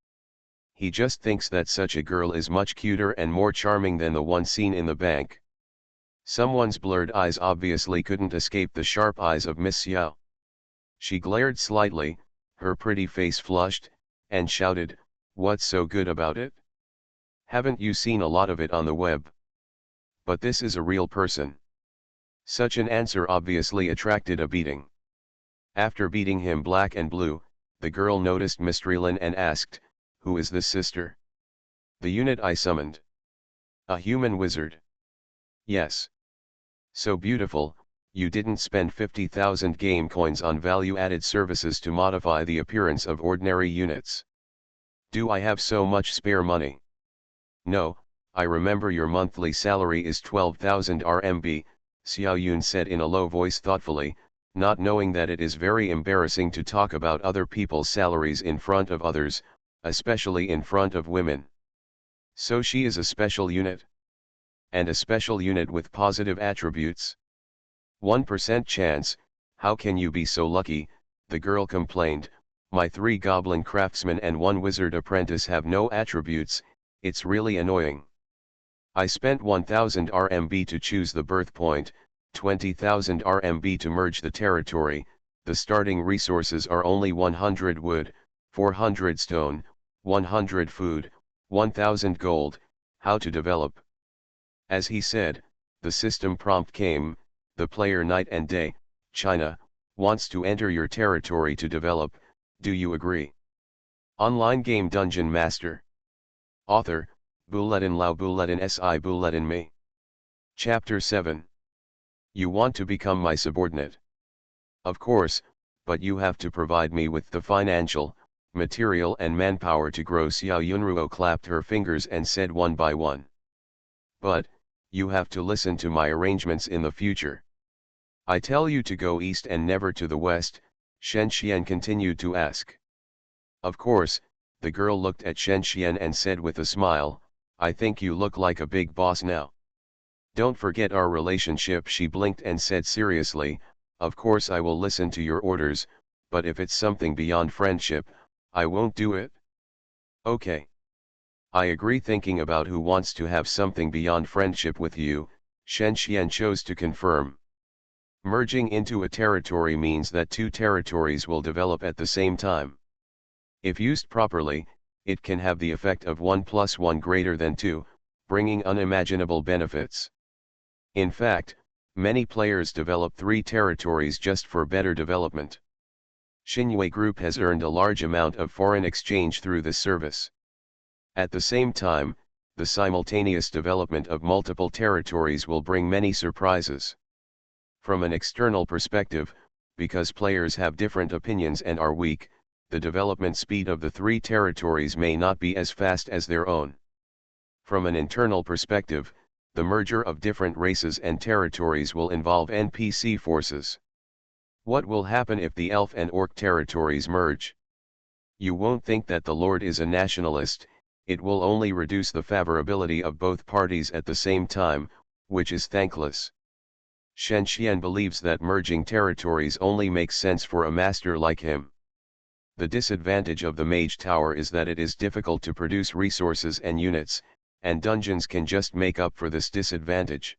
He just thinks that such a girl is much cuter and more charming than the one seen in the bank. Someone's blurred eyes obviously couldn't escape the sharp eyes of Miss Xiao. She glared slightly, her pretty face flushed, and shouted, "What's so good about it? Haven't you seen a lot of it on the web? But this is a real person." Such an answer obviously attracted a beating. After beating him black and blue, the girl noticed Mistrelan and asked, "Who is this sister?" "The unit I summoned." "A human wizard?" "Yes." "So beautiful, you didn't spend 50,000 game coins on value-added services to modify the appearance of ordinary units." "Do I have so much spare money?" "No, I remember your monthly salary is 12,000 RMB, Xiao Yun said in a low voice thoughtfully, not knowing that it is very embarrassing to talk about other people's salaries in front of others, especially in front of women. "So she is a special unit? And a special unit with positive attributes? 1% chance, how can you be so lucky?" the girl complained. "My 3 goblin craftsmen and 1 wizard apprentice have no attributes, it's really annoying. I spent 1000 RMB to choose the birth point, 20,000 RMB to merge the territory, the starting resources are only 100 wood, 400 stone, 100 food, 1000 gold, how to develop?" As he said, the system prompt came, "The player Night and Day, China, wants to enter your territory to develop, do you agree?" Online game Dungeon Master. Author, Buletin Lao Buletin Si Buletin Me. Chapter 7. You want to become my subordinate? Of course, but you have to provide me with the financial, material and manpower to grow. Xiao Yunruo clapped her fingers and said one by one. "But, you have to listen to my arrangements in the future. I tell you to go east and never to the west," Shen Xian continued to ask. "Of course," the girl looked at Shen Xian and said with a smile, "I think you look like a big boss now. Don't forget our relationship." She blinked and said seriously, "Of course I will listen to your orders, but if it's something beyond friendship, I won't do it." "Okay. I agree." Thinking about who wants to have something beyond friendship with you, Shen Xian chose to confirm. Merging into a territory means that 2 territories will develop at the same time. If used properly, it can have the effect of 1 + 1 greater than 2, bringing unimaginable benefits. In fact, many players develop 3 territories just for better development. Xinhui Group has earned a large amount of foreign exchange through this service. At the same time, the simultaneous development of multiple territories will bring many surprises. From an external perspective, because players have different opinions and are weak, the development speed of the 3 territories may not be as fast as their own. From an internal perspective, the merger of different races and territories will involve NPC forces. What will happen if the elf and orc territories merge? You won't think that the Lord is a nationalist, it will only reduce the favorability of both parties at the same time, which is thankless. Shen Xian believes that merging territories only makes sense for a master like him. The disadvantage of the Mage Tower is that it is difficult to produce resources and units, and dungeons can just make up for this disadvantage.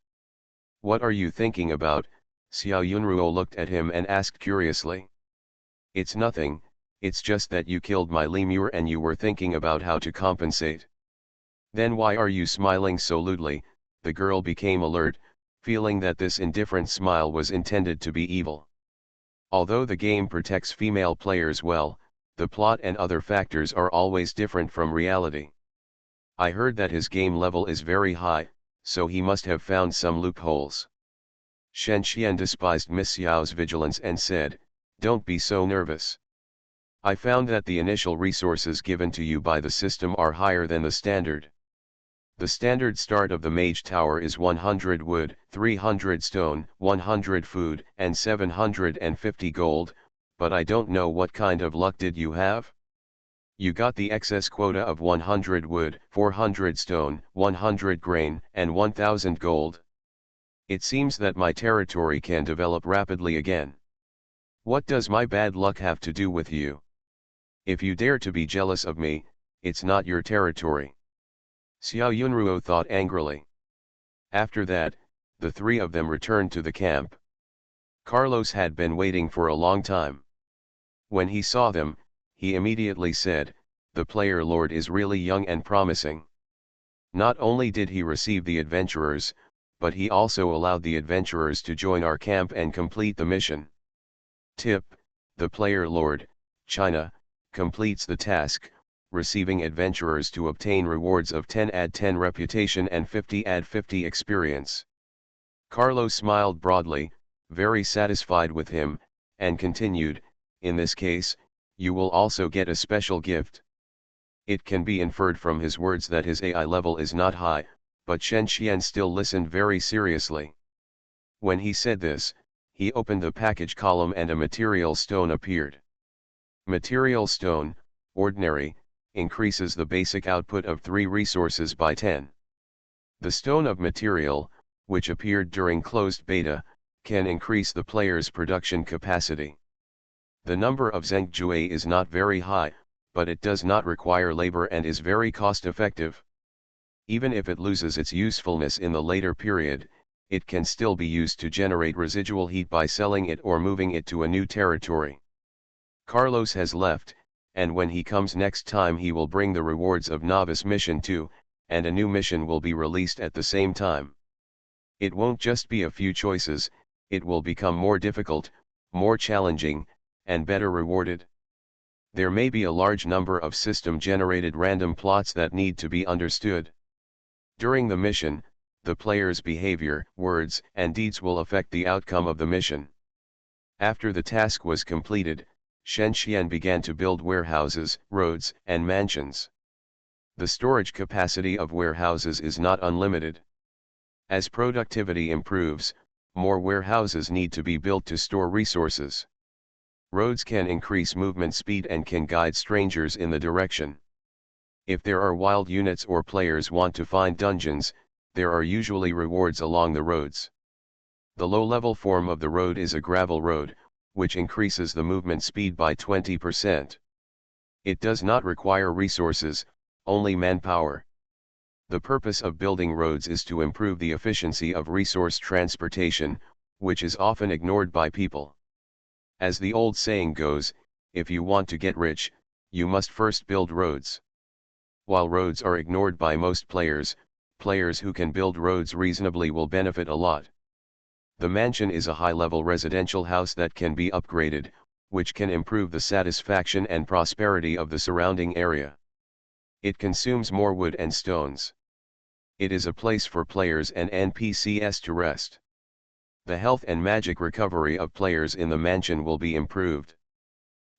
What are you thinking about? Xiao Yunruo looked at him and asked curiously. It's nothing, it's just that you killed my lemur and you were thinking about how to compensate. Then why are you smiling so lewdly? The girl became alert, feeling that this indifferent smile was intended to be evil. Although the game protects female players well, the plot and other factors are always different from reality. I heard that his game level is very high, so he must have found some loopholes. Shen Xian despised Miss Xiao's vigilance and said, "Don't be so nervous. I found that the initial resources given to you by the system are higher than the standard. The standard start of the Mage Tower is 100 wood, 300 stone, 100 food, and 750 gold, but I don't know what kind of luck did you have? You got the excess quota of 100 wood, 400 stone, 100 grain, and 1000 gold. It seems that my territory can develop rapidly again. What does my bad luck have to do with you? If you dare to be jealous of me, it's not your territory." Xiao Yunruo thought angrily. After that, the three of them returned to the camp. Carlos had been waiting for a long time. When he saw them, he immediately said, "The player lord is really young and promising." Not only did he receive the adventurers, but he also allowed the adventurers to join our camp and complete the mission. Tip: the player lord, China, completes the task, receiving adventurers to obtain rewards of 10 add 10 reputation and 50 add 50 experience. Carlos smiled broadly, very satisfied with him, and continued, "In this case, you will also get a special gift." It can be inferred from his words that his AI level is not high, but Shen Xian still listened very seriously. When he said this, he opened the package column and a material stone appeared. Material stone, ordinary, increases the basic output of 3 resources by 10. The stone of material, which appeared during closed beta, can increase the player's production capacity. The number of Zhengjue is not very high, but it does not require labor and is very cost-effective. Even if it loses its usefulness in the later period, it can still be used to generate residual heat by selling it or moving it to a new territory. Carlos has left, and when he comes next time he will bring the rewards of Novice Mission 2, and a new mission will be released at the same time. It won't just be a few choices, it will become more difficult, more challenging, and better rewarded. There may be a large number of system-generated random plots that need to be understood. During the mission, the player's behavior, words, and deeds will affect the outcome of the mission. After the task was completed, Shen Xian began to build warehouses, roads, and mansions. The storage capacity of warehouses is not unlimited. As productivity improves, more warehouses need to be built to store resources. Roads can increase movement speed and can guide strangers in the direction. If there are wild units or players want to find dungeons, there are usually rewards along the roads. The low-level form of the road is a gravel road, which increases the movement speed by 20%. It does not require resources, only manpower. The purpose of building roads is to improve the efficiency of resource transportation, which is often ignored by people. As the old saying goes, if you want to get rich, you must first build roads. While roads are ignored by most players, players who can build roads reasonably will benefit a lot. The mansion is a high-level residential house that can be upgraded, which can improve the satisfaction and prosperity of the surrounding area. It consumes more wood and stones. It is a place for players and NPCs to rest. The health and magic recovery of players in the mansion will be improved.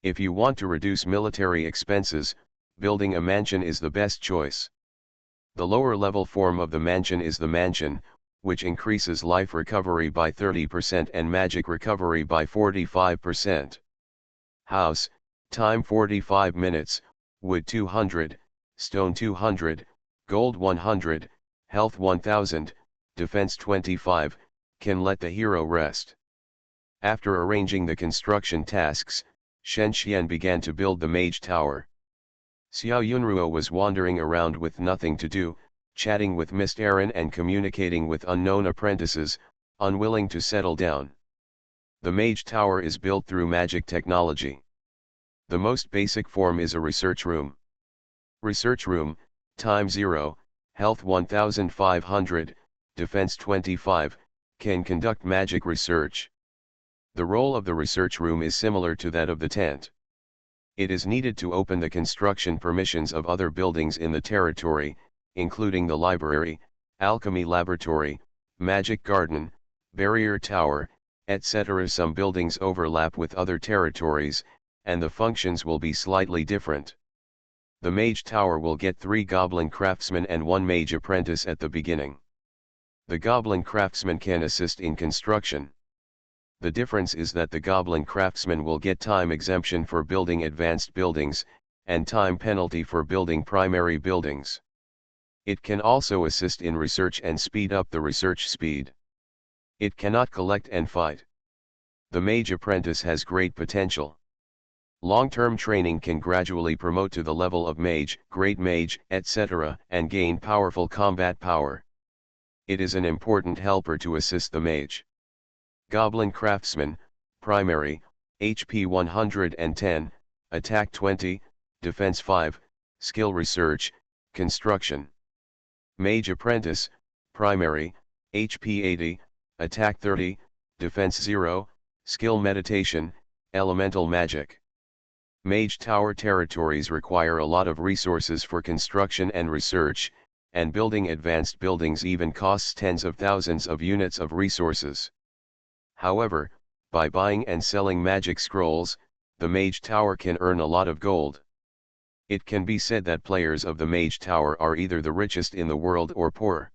If you want to reduce military expenses, building a mansion is the best choice. The lower-level form of the mansion is the mansion, which increases life recovery by 30% and magic recovery by 45%. House, time 45 minutes, wood 200, stone 200, gold 100, health 1000, defense 25, can let the hero rest. After arranging the construction tasks, Shen Xian began to build the mage tower. Xiao Yunruo was wandering around with nothing to do, chatting with Miss Aaron and communicating with unknown apprentices, unwilling to settle down. The mage tower is built through magic technology. The most basic form is a research room. Research room, time 0, health 1500, defense 25, can conduct magic research. The role of the research room is similar to that of the tent. It is needed to open the construction permissions of other buildings in the territory, including the library, alchemy laboratory, magic garden, barrier tower, etc. Some buildings overlap with other territories, and the functions will be slightly different. The mage tower will get 3 goblin craftsmen and 1 mage apprentice at the beginning. The goblin craftsman can assist in construction. The difference is that the goblin craftsman will get time exemption for building advanced buildings, and time penalty for building primary buildings. It can also assist in research and speed up the research speed. It cannot collect and fight. The mage apprentice has great potential. Long-term training can gradually promote to the level of mage, great mage, etc., and gain powerful combat power. It is an important helper to assist the mage. Goblin Craftsman, Primary, HP 110, Attack 20, Defense 5, Skill Research, Construction. Mage Apprentice, Primary, HP 80, Attack 30, Defense 0, Skill Meditation, Elemental Magic. Mage Tower territories require a lot of resources for construction and research, and building advanced buildings even costs tens of thousands of units of resources. However, by buying and selling magic scrolls, the Mage Tower can earn a lot of gold. It can be said that players of the Mage Tower are either the richest in the world or poor.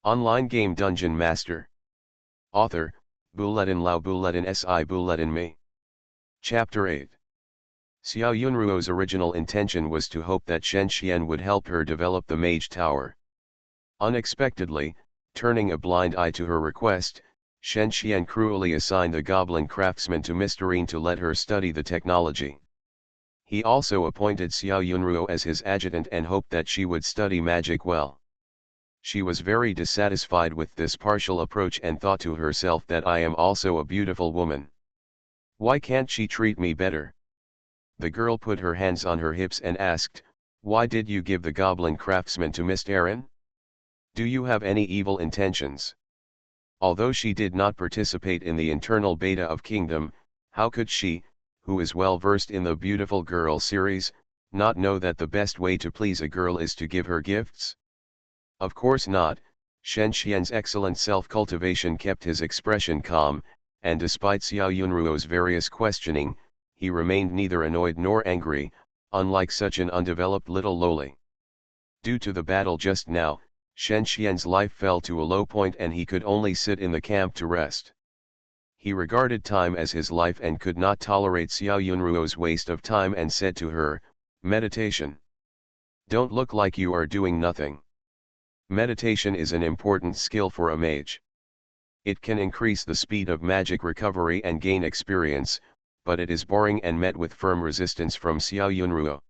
Online game Dungeon Master. Author, Buletin Lao Buletin Si Buletin Me. Chapter 8. Xiao Yunruo's original intention was to hope that Shen Xian would help her develop the Mage Tower. Unexpectedly, turning a blind eye to her request, Shen Xian cruelly assigned the goblin craftsman to Mysterine to let her study the technology. He also appointed Xiao Yunruo as his adjutant and hoped that she would study magic well. She was very dissatisfied with this partial approach and thought to herself that I am also a beautiful woman. Why can't she treat me better? The girl put her hands on her hips and asked, "Why did you give the goblin craftsman to Miss Aaron? Do you have any evil intentions?" Although she did not participate in the internal beta of Kingdom, how could she, who is well versed in the Beautiful Girl series, not know that the best way to please a girl is to give her gifts? Of course not. Shen Xian's excellent self-cultivation kept his expression calm, and despite Xiao Yunruo's various questioning, he remained neither annoyed nor angry, unlike such an undeveloped little loli. Due to the battle just now, Shen Xian's life fell to a low point and he could only sit in the camp to rest. He regarded time as his life and could not tolerate Xiao Yunruo's waste of time and said to her, "Meditation. Don't look like you are doing nothing. Meditation is an important skill for a mage. It can increase the speed of magic recovery and gain experience, but it is boring and met with firm resistance from Xiao Yunruo."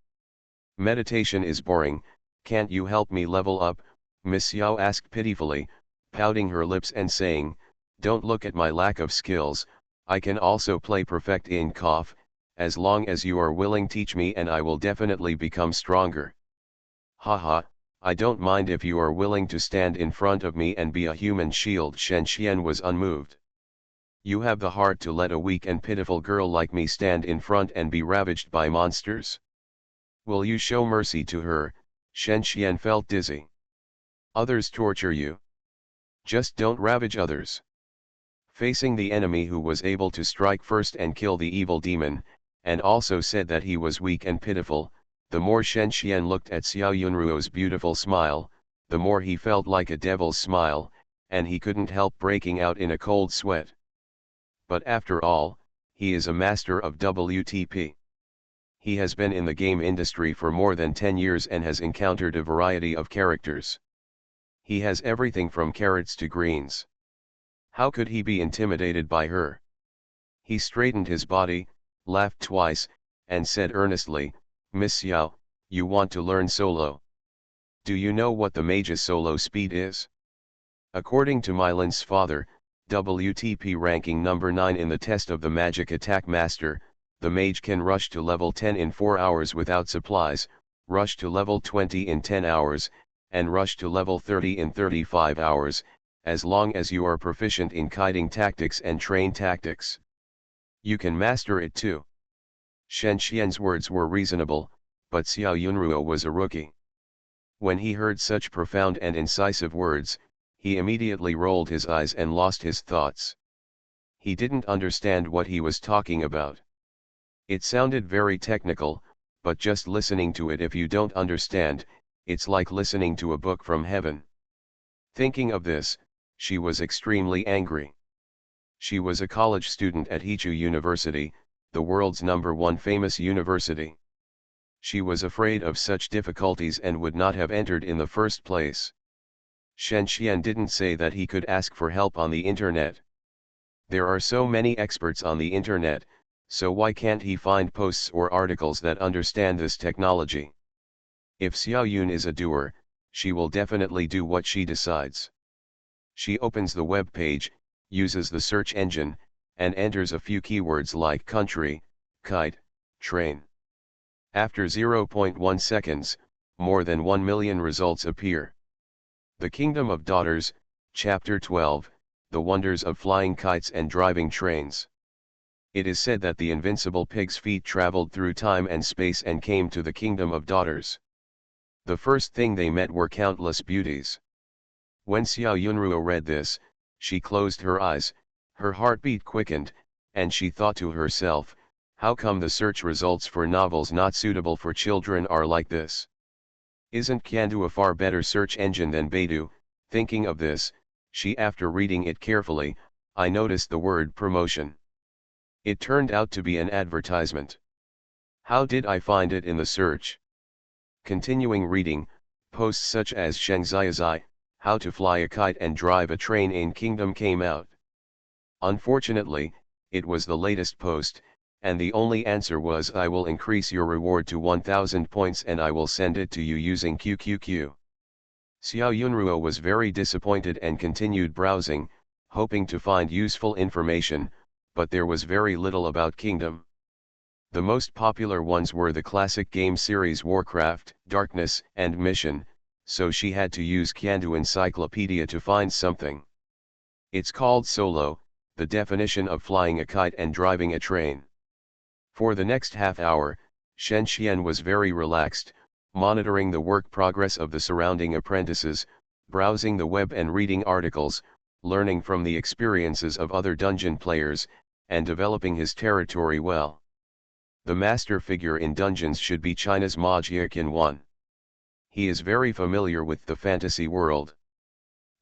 "Meditation is boring, can't you help me level up?" Miss Xiao asked pitifully, pouting her lips and saying, "Don't look at my lack of skills, I can also play perfect in KOF, as long as you are willing teach me and I will definitely become stronger." "Haha, I don't mind if you are willing to stand in front of me and be a human shield." Shen Xian was unmoved. "You have the heart to let a weak and pitiful girl like me stand in front and be ravaged by monsters? Will you show mercy to her?" Shen Xian felt dizzy. "Others torture you. Just don't ravage others." Facing the enemy who was able to strike first and kill the evil demon, and also said that he was weak and pitiful, the more Shen Xian looked at Xiao Yunruo's beautiful smile, the more he felt like a devil's smile, and he couldn't help breaking out in a cold sweat. But after all, he is a master of WTP. He has been in the game industry for more than 10 years and has encountered a variety of characters. He has everything from carrots to greens. How could he be intimidated by her? He straightened his body, laughed twice, and said earnestly, "Miss Xiao, you want to learn solo. Do you know what the mage's solo speed is? According to Mylan's father, WTP ranking number 9 in the test of the magic attack master, the mage can rush to level 10 in 4 hours without supplies, rush to level 20 in 10 hours, and rush to level 30 in 35 hours, as long as you are proficient in kiting tactics and train tactics. You can master it too." Shen Xian's words were reasonable, but Xiao Yunruo was a rookie. When he heard such profound and incisive words, he immediately rolled his eyes and lost his thoughts. He didn't understand what he was talking about. It sounded very technical, but just listening to it, if you don't understand, it's like listening to a book from heaven. Thinking of this, she was extremely angry. She was a college student at Hichu University, the world's #1 famous university. She was afraid of such difficulties and would not have entered in the first place. Shen Xian didn't say that he could ask for help on the internet. There are so many experts on the internet, so why can't he find posts or articles that understand this technology? If Xiao Yun is a doer, she will definitely do what she decides. She opens the web page, uses the search engine, and enters a few keywords like country, kite, train. After 0.1 seconds, more than 1 million results appear. The Kingdom of Daughters, Chapter 12, The Wonders of Flying Kites and Driving Trains. It is said that the invincible pig's feet traveled through time and space and came to the Kingdom of Daughters. The first thing they met were countless beauties. When Xiao Yunruo read this, she closed her eyes, her heartbeat quickened, and she thought to herself, how come the search results for novels not suitable for children are like this? Isn't Kandu a far better search engine than Baidu? Thinking of this, after reading it carefully, I noticed the word promotion. It turned out to be an advertisement. How did I find it in the search? Continuing reading, posts such as Shengxiazai, how to fly a kite and drive a train in Kingdom came out. Unfortunately, it was the latest post, and the only answer was I will increase your reward to 1000 points and I will send it to you using QQQ. Xiao Yunruo was very disappointed and continued browsing, hoping to find useful information, but there was very little about Kingdom. The most popular ones were the classic game series Warcraft, Darkness, and Mission, so she had to use Kandu Encyclopedia to find something. It's called Solo, the definition of flying a kite and driving a train. For the next half hour, Shen Xian was very relaxed, monitoring the work progress of the surrounding apprentices, browsing the web and reading articles, learning from the experiences of other dungeon players, and developing his territory well. The master figure in dungeons should be China's Ma Jiaqian. He is very familiar with the fantasy world.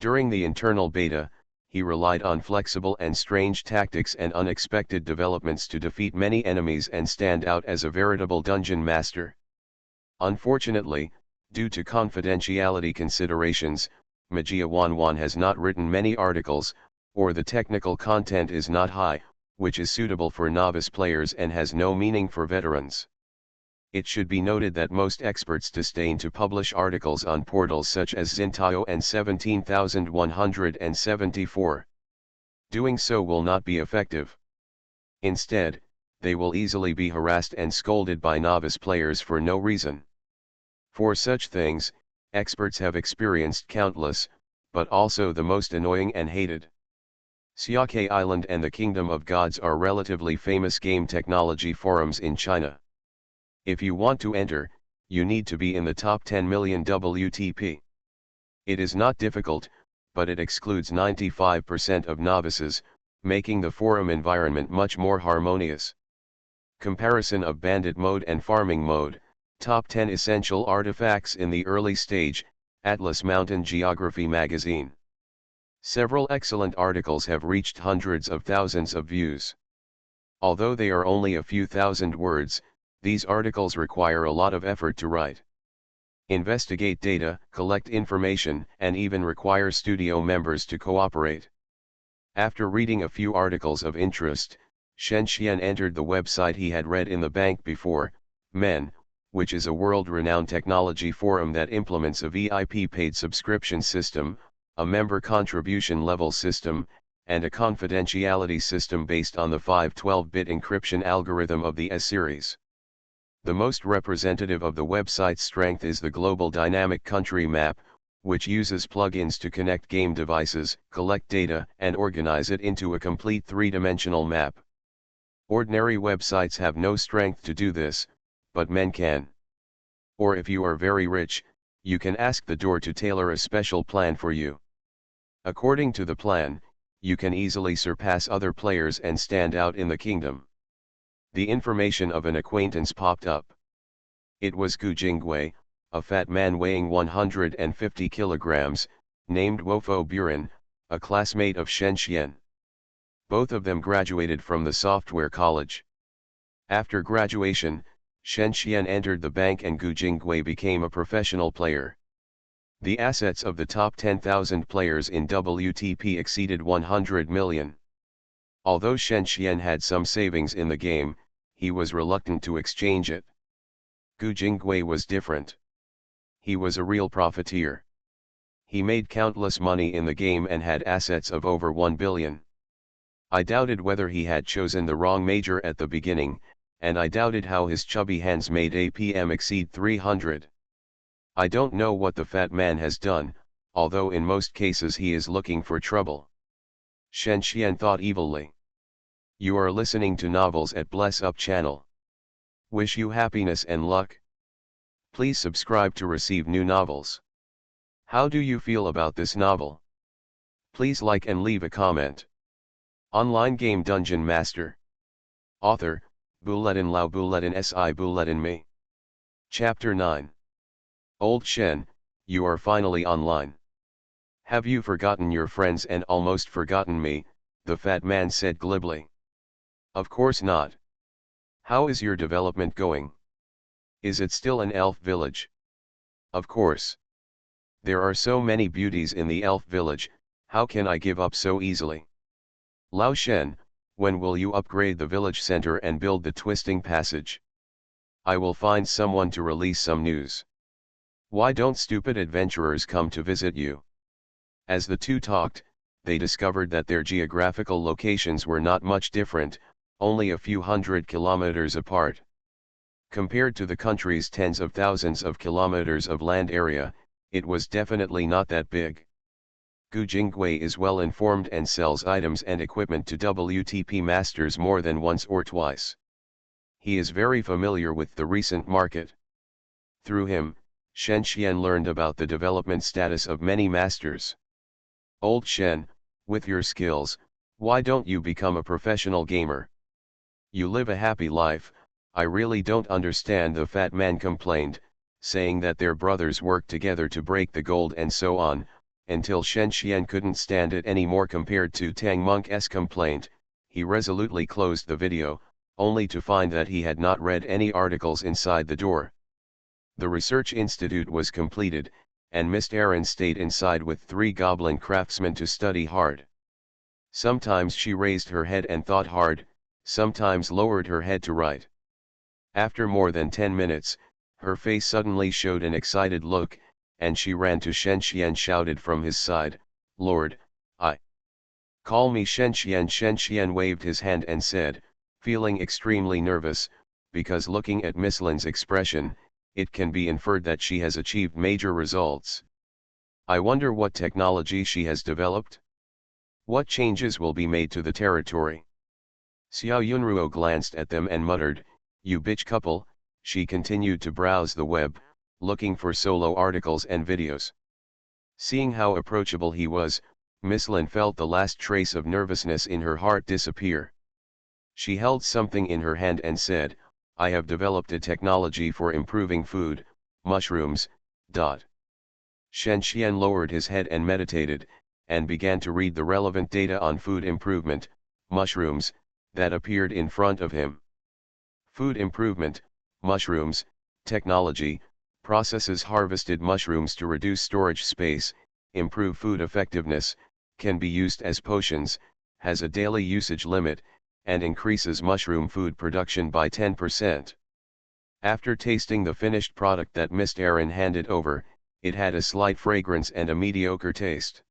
During the internal beta, he relied on flexible and strange tactics and unexpected developments to defeat many enemies and stand out as a veritable dungeon master. Unfortunately, due to confidentiality considerations, Magia Wanwan has not written many articles, or the technical content is not high, which is suitable for novice players and has no meaning for veterans. It should be noted that most experts disdain to publish articles on portals such as Zintao and 17174. Doing so will not be effective. Instead, they will easily be harassed and scolded by novice players for no reason. For such things, experts have experienced countless, but also the most annoying and hated. Xiake Island and the Kingdom of Gods are relatively famous game technology forums in China. If you want to enter, you need to be in the top 10 million WTP. It is not difficult, but it excludes 95% of novices, making the forum environment much more harmonious. Comparison of Bandit Mode and Farming Mode, Top 10 Essential Artifacts in the Early Stage, Atlas Mountain Geography Magazine. Several excellent articles have reached hundreds of thousands of views. Although they are only a few thousand words, these articles require a lot of effort to write. Investigate data, collect information, and even require studio members to cooperate. After reading a few articles of interest, Shen Xian entered the website he had read in the bank before, Men, which is a world-renowned technology forum that implements a VIP paid subscription system, a member contribution level system, and a confidentiality system based on the 512-bit encryption algorithm of the S series. The most representative of the website's strength is the global dynamic country map, which uses plugins to connect game devices, collect data, and organize it into a complete three-dimensional map. Ordinary websites have no strength to do this, but Men can. Or if you are very rich, you can ask the door to tailor a special plan for you. According to the plan, you can easily surpass other players and stand out in the kingdom. The information of an acquaintance popped up. It was Gu Jingwei, a fat man weighing 150 kilograms, named Wofo Buren, a classmate of Shen Xian. Both of them graduated from the software college. After graduation, Shen Xian entered the bank and Gu Jingwei became a professional player. The assets of the top 10,000 players in WTP exceeded 100 million. Although Shen Xian had some savings in the game, he was reluctant to exchange it. Gu Jingwei was different. He was a real profiteer. He made countless money in the game and had assets of over 1 billion. I doubted whether he had chosen the wrong major at the beginning, and I doubted how his chubby hands made APM exceed 300. I don't know what the fat man has done, although in most cases he is looking for trouble. Shen Xian thought evilly. You are listening to Novels at Bless Up channel. Wish you happiness and luck. Please subscribe to receive new novels. How do you feel about this novel? Please like and leave a comment. Online game Dungeon Master. Author, Bulletin Lao Bulletin Si Bulletin Me. Chapter 9. Old Shen, you are finally online. Have you forgotten your friends and almost forgotten me? The fat man said glibly. Of course not. How is your development going? Is it still an elf village? Of course. There are so many beauties in the elf village, how can I give up so easily? Lao Shen, when will you upgrade the village center and build the twisting passage? I will find someone to release some news. Why don't stupid adventurers come to visit you? As the two talked, they discovered that their geographical locations were not much different, only a few hundred kilometers apart. Compared to the country's tens of thousands of kilometers of land area, it was definitely not that big. Gu Jingwei is well informed and sells items and equipment to WTP masters more than once or twice. He is very familiar with the recent market. Through him, Shen Xian learned about the development status of many masters. Old Shen, with your skills, why don't you become a professional gamer? You live a happy life. I really don't understand, the fat man complained, saying that their brothers worked together to break the gold and so on, until Shen Xian couldn't stand it anymore. Compared to Tang Monk's complaint, he resolutely closed the video, only to find that he had not read any articles inside the door. The research institute was completed, and Miss Aaron stayed inside with 3 goblin craftsmen to study hard. Sometimes she raised her head and thought hard, sometimes lowered her head to write. After more than 10 minutes, her face suddenly showed an excited look, and she ran to Shen Xian, shouted from his side, Lord, I call me Shen Xian. Shen Xian waved his hand and said, feeling extremely nervous, because looking at Miss Lin's expression, it can be inferred that she has achieved major results. I wonder what technology she has developed? What changes will be made to the territory? Xiao Yunruo glanced at them and muttered, you bitch couple. She continued to browse the web, looking for solo articles and videos. Seeing how approachable he was, Miss Lin felt the last trace of nervousness in her heart disappear. She held something in her hand and said, I have developed a technology for improving food, mushrooms. Shen Xian lowered his head and meditated, and began to read the relevant data on food improvement, mushrooms, that appeared in front of him. Food improvement, mushrooms, technology, processes harvested mushrooms to reduce storage space, improve food effectiveness, can be used as potions, has a daily usage limit, and increases mushroom food production by 10%. After tasting the finished product that Miss Erin handed over, it had a slight fragrance and a mediocre taste.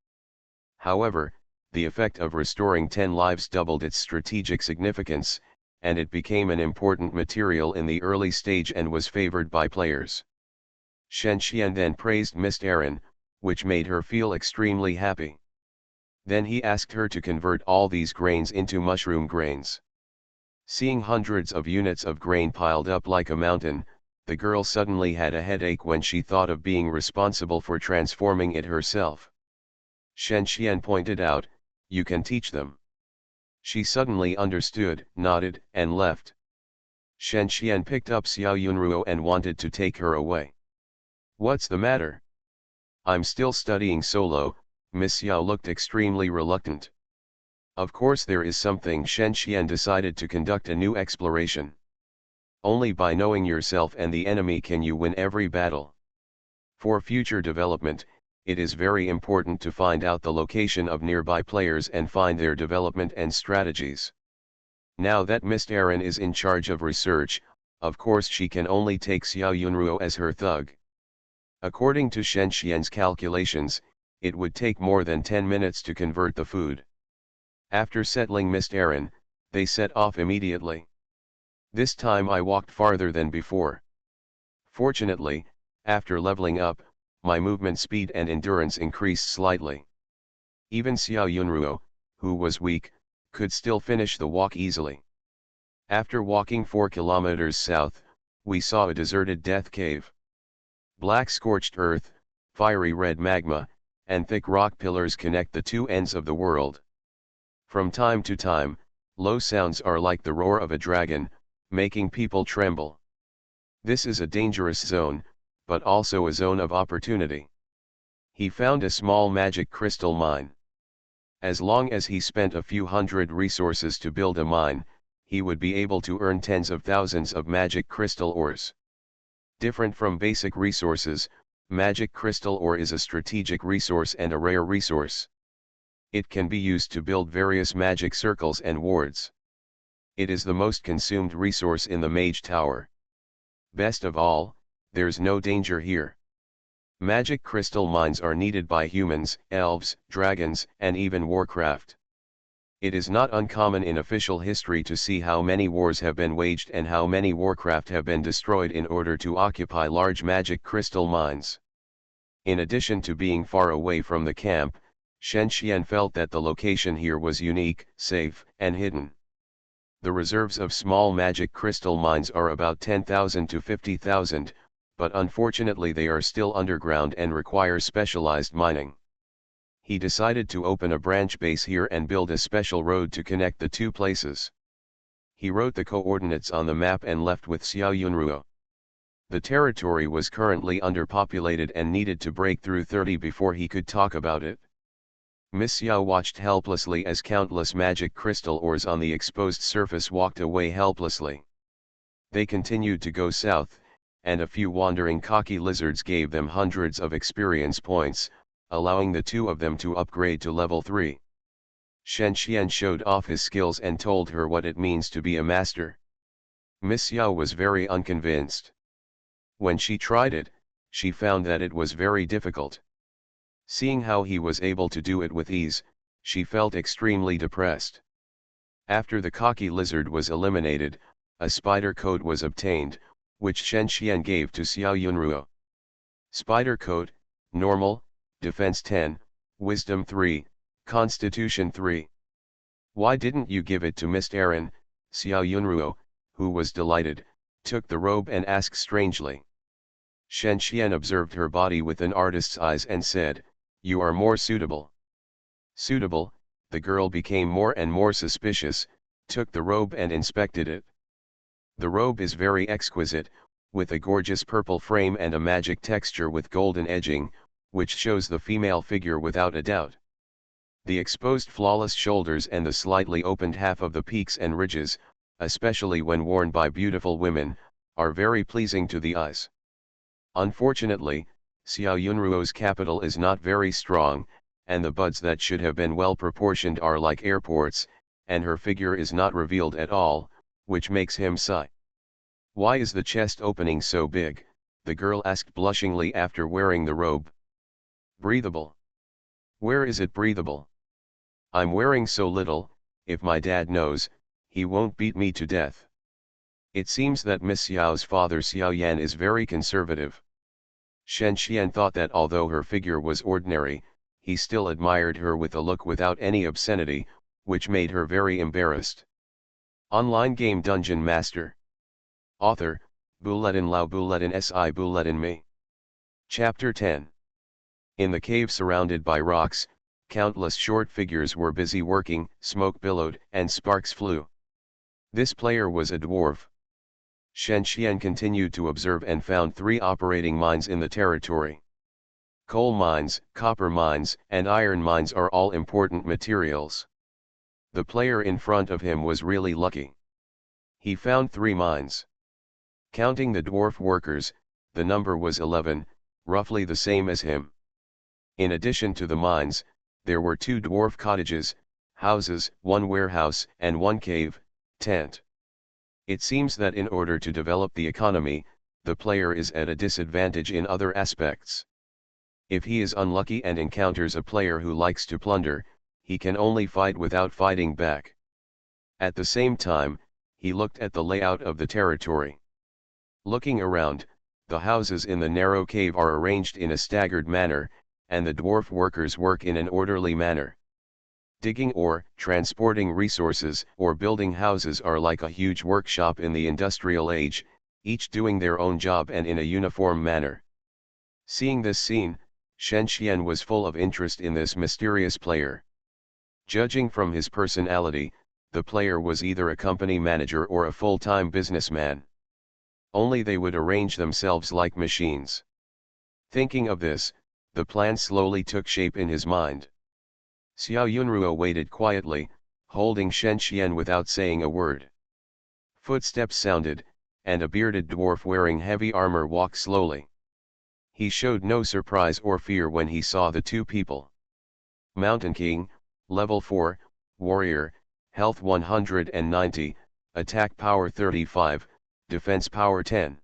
However, the effect of restoring 10 lives doubled its strategic significance, and it became an important material in the early stage and was favored by players. Shen Xian then praised Miss Erin, which made her feel extremely happy. Then he asked her to convert all these grains into mushroom grains. Seeing hundreds of units of grain piled up like a mountain, the girl suddenly had a headache when she thought of being responsible for transforming it herself. Shen Xian pointed out, "You can teach them." She suddenly understood, nodded, and left. Shen Xian picked up Xiao Yunruo and wanted to take her away. "What's the matter?" "I'm still studying solo." Miss Xiao looked extremely reluctant. Of course there is something. Shen Xian decided to conduct a new exploration. Only by knowing yourself and the enemy can you win every battle. For future development, it is very important to find out the location of nearby players and find their development and strategies. Now that Miss Erin is in charge of research, of course she can only take Xiao Yunruo as her thug. According to Shen Xian's calculations, it would take more than 10 minutes to convert the food. After settling Miss Erin, they set off immediately. This time I walked farther than before. Fortunately, after leveling up, my movement speed and endurance increased slightly. Even Xiao Yunruo, who was weak, could still finish the walk easily. After walking 4 kilometers south, we saw a deserted death cave. Black scorched earth, fiery red magma, and thick rock pillars connect the two ends of the world. From time to time, low sounds are like the roar of a dragon, making people tremble. This is a dangerous zone, but also a zone of opportunity. He found a small magic crystal mine. As long as he spent a few hundred resources to build a mine, he would be able to earn tens of thousands of magic crystal ores. Different from basic resources, magic crystal ore is a strategic resource and a rare resource. It can be used to build various magic circles and wards. It is the most consumed resource in the Mage Tower. Best of all, there's no danger here. Magic crystal mines are needed by humans, elves, dragons, and even Warcraft. It is not uncommon in official history to see how many wars have been waged and how many Warcraft have been destroyed in order to occupy large magic crystal mines. In addition to being far away from the camp, Shen Xian felt that the location here was unique, safe, and hidden. The reserves of small magic crystal mines are about 10,000 to 50,000, but unfortunately they are still underground and require specialized mining. He decided to open a branch base here and build a special road to connect the two places. He wrote the coordinates on the map and left with Xiao Yunruo. The territory was currently underpopulated and needed to break through 30 before he could talk about it. Miss Xiao watched helplessly as countless magic crystal ores on the exposed surface walked away helplessly. They continued to go south, and a few wandering cocky lizards gave them hundreds of experience points, allowing the two of them to upgrade to level 3. Shen Xian showed off his skills and told her what it means to be a master. Miss Xiao was very unconvinced. When she tried it, she found that it was very difficult. Seeing how he was able to do it with ease, she felt extremely depressed. After the cocky lizard was eliminated, a spider coat was obtained, which Shen Xian gave to Xiao Yunruo. Spider coat, normal, defense 10, wisdom 3, constitution 3. Why didn't you give it to Miss Erin? Xiao Yunruo, who was delighted, took the robe and asked strangely. Shen Xian observed her body with an artist's eyes and said, "You are more suitable." Suitable, the girl became more and more suspicious, took the robe and inspected it. The robe is very exquisite, with a gorgeous purple frame and a magic texture with golden edging, which shows the female figure without a doubt. The exposed flawless shoulders and the slightly opened half of the peaks and ridges, especially when worn by beautiful women, are very pleasing to the eyes. Unfortunately, Xiao Yunruo's capital is not very strong, and the buds that should have been well proportioned are like airports, and her figure is not revealed at all, which makes him sigh. "Why is the chest opening so big?" the girl asked blushingly after wearing the robe. "Breathable." "Where is it breathable? I'm wearing so little, if my dad knows, he won't beat me to death." It seems that Miss Xiao's father Xiao Yan is very conservative. Shen Xian thought that although her figure was ordinary, he still admired her with a look without any obscenity, which made her very embarrassed. Online game Dungeon Master. Author, Buletin Lao Buletin Si Buletin Me. Chapter 10. In the cave surrounded by rocks, countless short figures were busy working, smoke billowed, and sparks flew. This player was a dwarf. Shen Xian continued to observe and found 3 operating mines in the territory. Coal mines, copper mines, and iron mines are all important materials. The player in front of him was really lucky. He found 3 mines. Counting the dwarf workers, the number was 11, roughly the same as him. In addition to the mines, there were 2 dwarf cottages, houses, 1 warehouse, and 1 cave, tent. It seems that in order to develop the economy, the player is at a disadvantage in other aspects. If he is unlucky and encounters a player who likes to plunder, he can only fight without fighting back. At the same time, he looked at the layout of the territory. Looking around, the houses in the narrow cave are arranged in a staggered manner, and the dwarf workers work in an orderly manner. Digging ore, transporting resources, or building houses are like a huge workshop in the industrial age, each doing their own job and in a uniform manner. Seeing this scene, Shen Xian was full of interest in this mysterious player. Judging from his personality, the player was either a company manager or a full-time businessman. Only they would arrange themselves like machines. Thinking of this, the plan slowly took shape in his mind. Xiao Yunruo waited quietly, holding Shen Xian without saying a word. Footsteps sounded, and a bearded dwarf wearing heavy armor walked slowly. He showed no surprise or fear when he saw the 2 people. Mountain King, Level 4, Warrior, Health 190, Attack Power 35, Defense Power 10.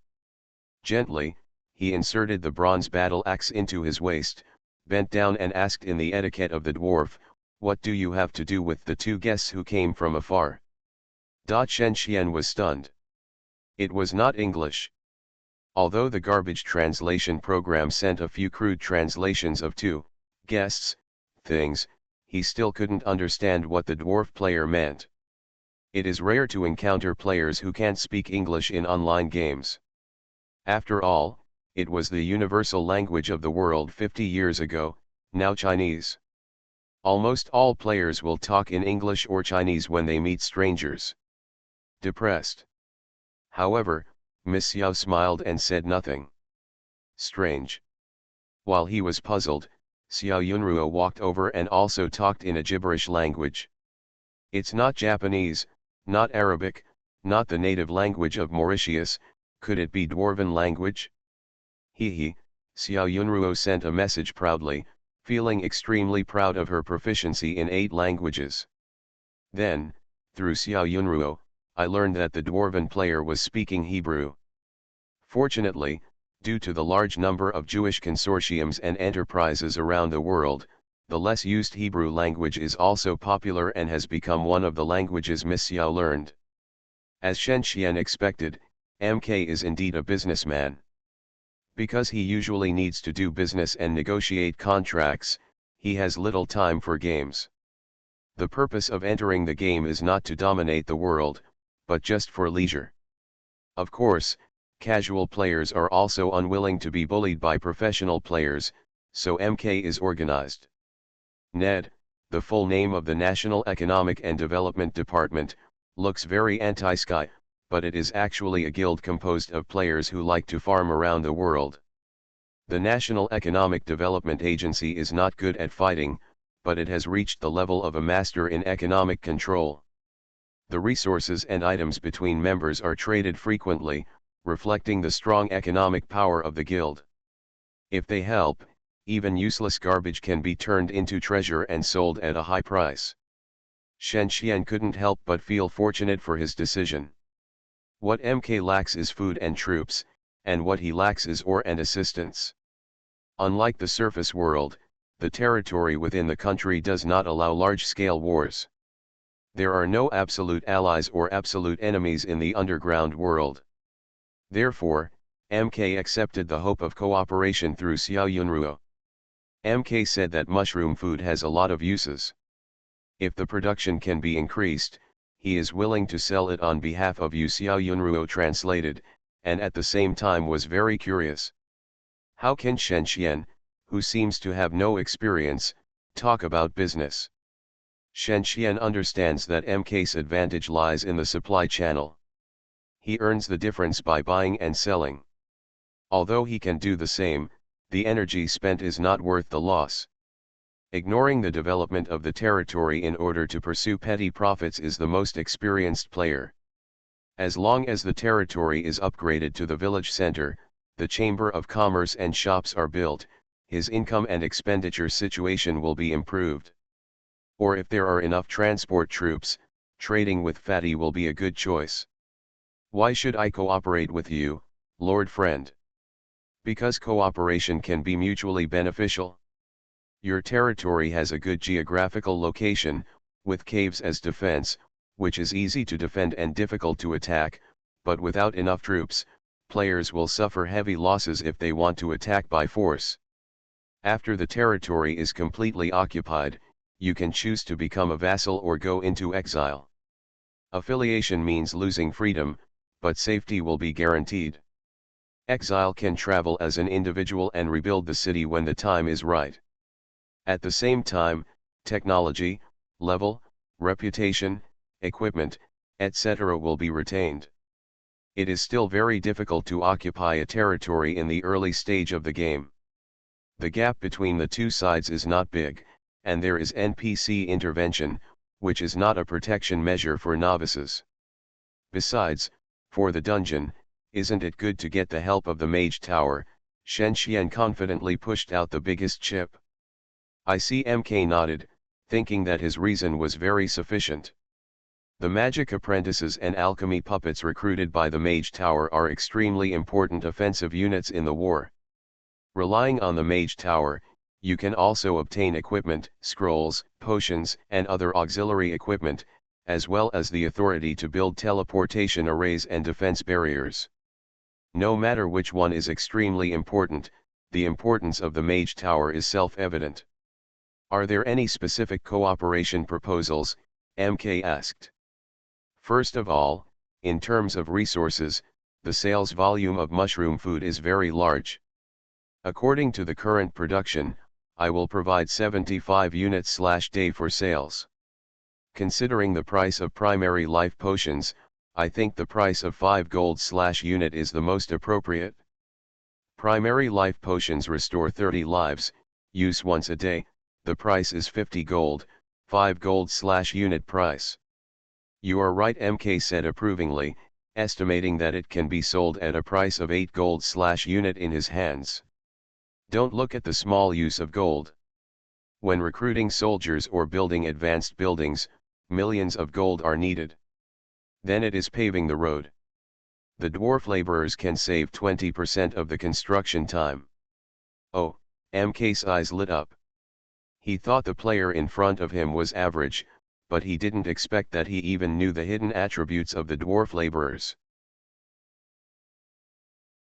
Gently, he inserted the bronze battle axe into his waist, bent down and asked in the etiquette of the dwarf, "What do you have to do with the 2 guests who came from afar?" Shen Xian was stunned. It was not English. Although the garbage translation program sent a few crude translations of 2 guests things, he still couldn't understand what the dwarf player meant. It is rare to encounter players who can't speak English in online games. After all, it was the universal language of the world 50 years ago, now Chinese. Almost all players will talk in English or Chinese when they meet strangers. Depressed. However, Miss Xiao smiled and said nothing. Strange. While he was puzzled, Xiao Yunruo walked over and also talked in a gibberish language. It's not Japanese, not Arabic, not the native language of Mauritius. Could it be Dwarven language? He, Xiao Yunruo sent a message proudly, feeling extremely proud of her proficiency in 8 languages. Then, through Xiao Yunruo, I learned that the Dwarven player was speaking Hebrew. Fortunately, due to the large number of Jewish consortiums and enterprises around the world, the less used Hebrew language is also popular and has become one of the languages Miss Xiao learned. As Shen Xian expected, MK is indeed a businessman. Because he usually needs to do business and negotiate contracts, he has little time for games. The purpose of entering the game is not to dominate the world, but just for leisure. Of course, casual players are also unwilling to be bullied by professional players, so MK is organized. NED, the full name of the National Economic and Development Department, looks very anti-Sky, but it is actually a guild composed of players who like to farm around the world. The National Economic Development Agency is not good at fighting, but it has reached the level of a master in economic control. The resources and items between members are traded frequently, reflecting the strong economic power of the guild. If they help, even useless garbage can be turned into treasure and sold at a high price. Shen Xian couldn't help but feel fortunate for his decision. What MK lacks is food and troops, and what he lacks is ore and assistance. Unlike the surface world, the territory within the country does not allow large-scale wars. There are no absolute allies or absolute enemies in the underground world. Therefore, MK accepted the hope of cooperation through Xiao Yunruo. MK said that mushroom food has a lot of uses. If the production can be increased, he is willing to sell it on behalf of Xiao Yunruo translated, and at the same time was very curious. How can Shen Xian, who seems to have no experience, talk about business? Shen Xian understands that MK's advantage lies in the supply channel. He earns the difference by buying and selling. Although he can do the same, the energy spent is not worth the loss. Ignoring the development of the territory in order to pursue petty profits is the most experienced player. As long as the territory is upgraded to the village center, the Chamber of Commerce and shops are built, his income and expenditure situation will be improved. Or if there are enough transport troops, trading with Fatty will be a good choice. Why should I cooperate with you, Lord Friend? Because cooperation can be mutually beneficial. Your territory has a good geographical location, with caves as defense, which is easy to defend and difficult to attack, but without enough troops, players will suffer heavy losses if they want to attack by force. After the territory is completely occupied, you can choose to become a vassal or go into exile. Affiliation means losing freedom, but safety will be guaranteed. Exile can travel as an individual and rebuild the city when the time is right. At the same time, technology, level, reputation, equipment, etc. will be retained. It is still very difficult to occupy a territory in the early stage of the game. The gap between the two sides is not big, and there is NPC intervention, which is not a protection measure for novices. Besides, for the dungeon, isn't it good to get the help of the Mage Tower? Shen Xian confidently pushed out the biggest chip. I see MK nodded, thinking that his reason was very sufficient. The magic apprentices and alchemy puppets recruited by the Mage Tower are extremely important offensive units in the war. Relying on the Mage Tower, you can also obtain equipment, scrolls, potions, and other auxiliary equipment, as well as the authority to build teleportation arrays and defense barriers. No matter which one is extremely important, the importance of the Mage Tower is self-evident. Are there any specific cooperation proposals? MK asked. First of all, in terms of resources, the sales volume of mushroom food is very large. According to the current production, I will provide 75 units/day for sales. Considering the price of primary life potions, I think the price of 5 gold/unit is the most appropriate. Primary life potions restore 30 lives, use once a day, the price is 50 gold, 5 gold/unit price. You are right, MK said approvingly, estimating that it can be sold at a price of 8 gold/unit in his hands. Don't look at the small use of gold. When recruiting soldiers or building advanced buildings, millions of gold are needed. Then it is paving the road. The dwarf laborers can save 20% of the construction time. Oh, MK's eyes lit up. He thought the player in front of him was average, but he didn't expect that he even knew the hidden attributes of the dwarf laborers.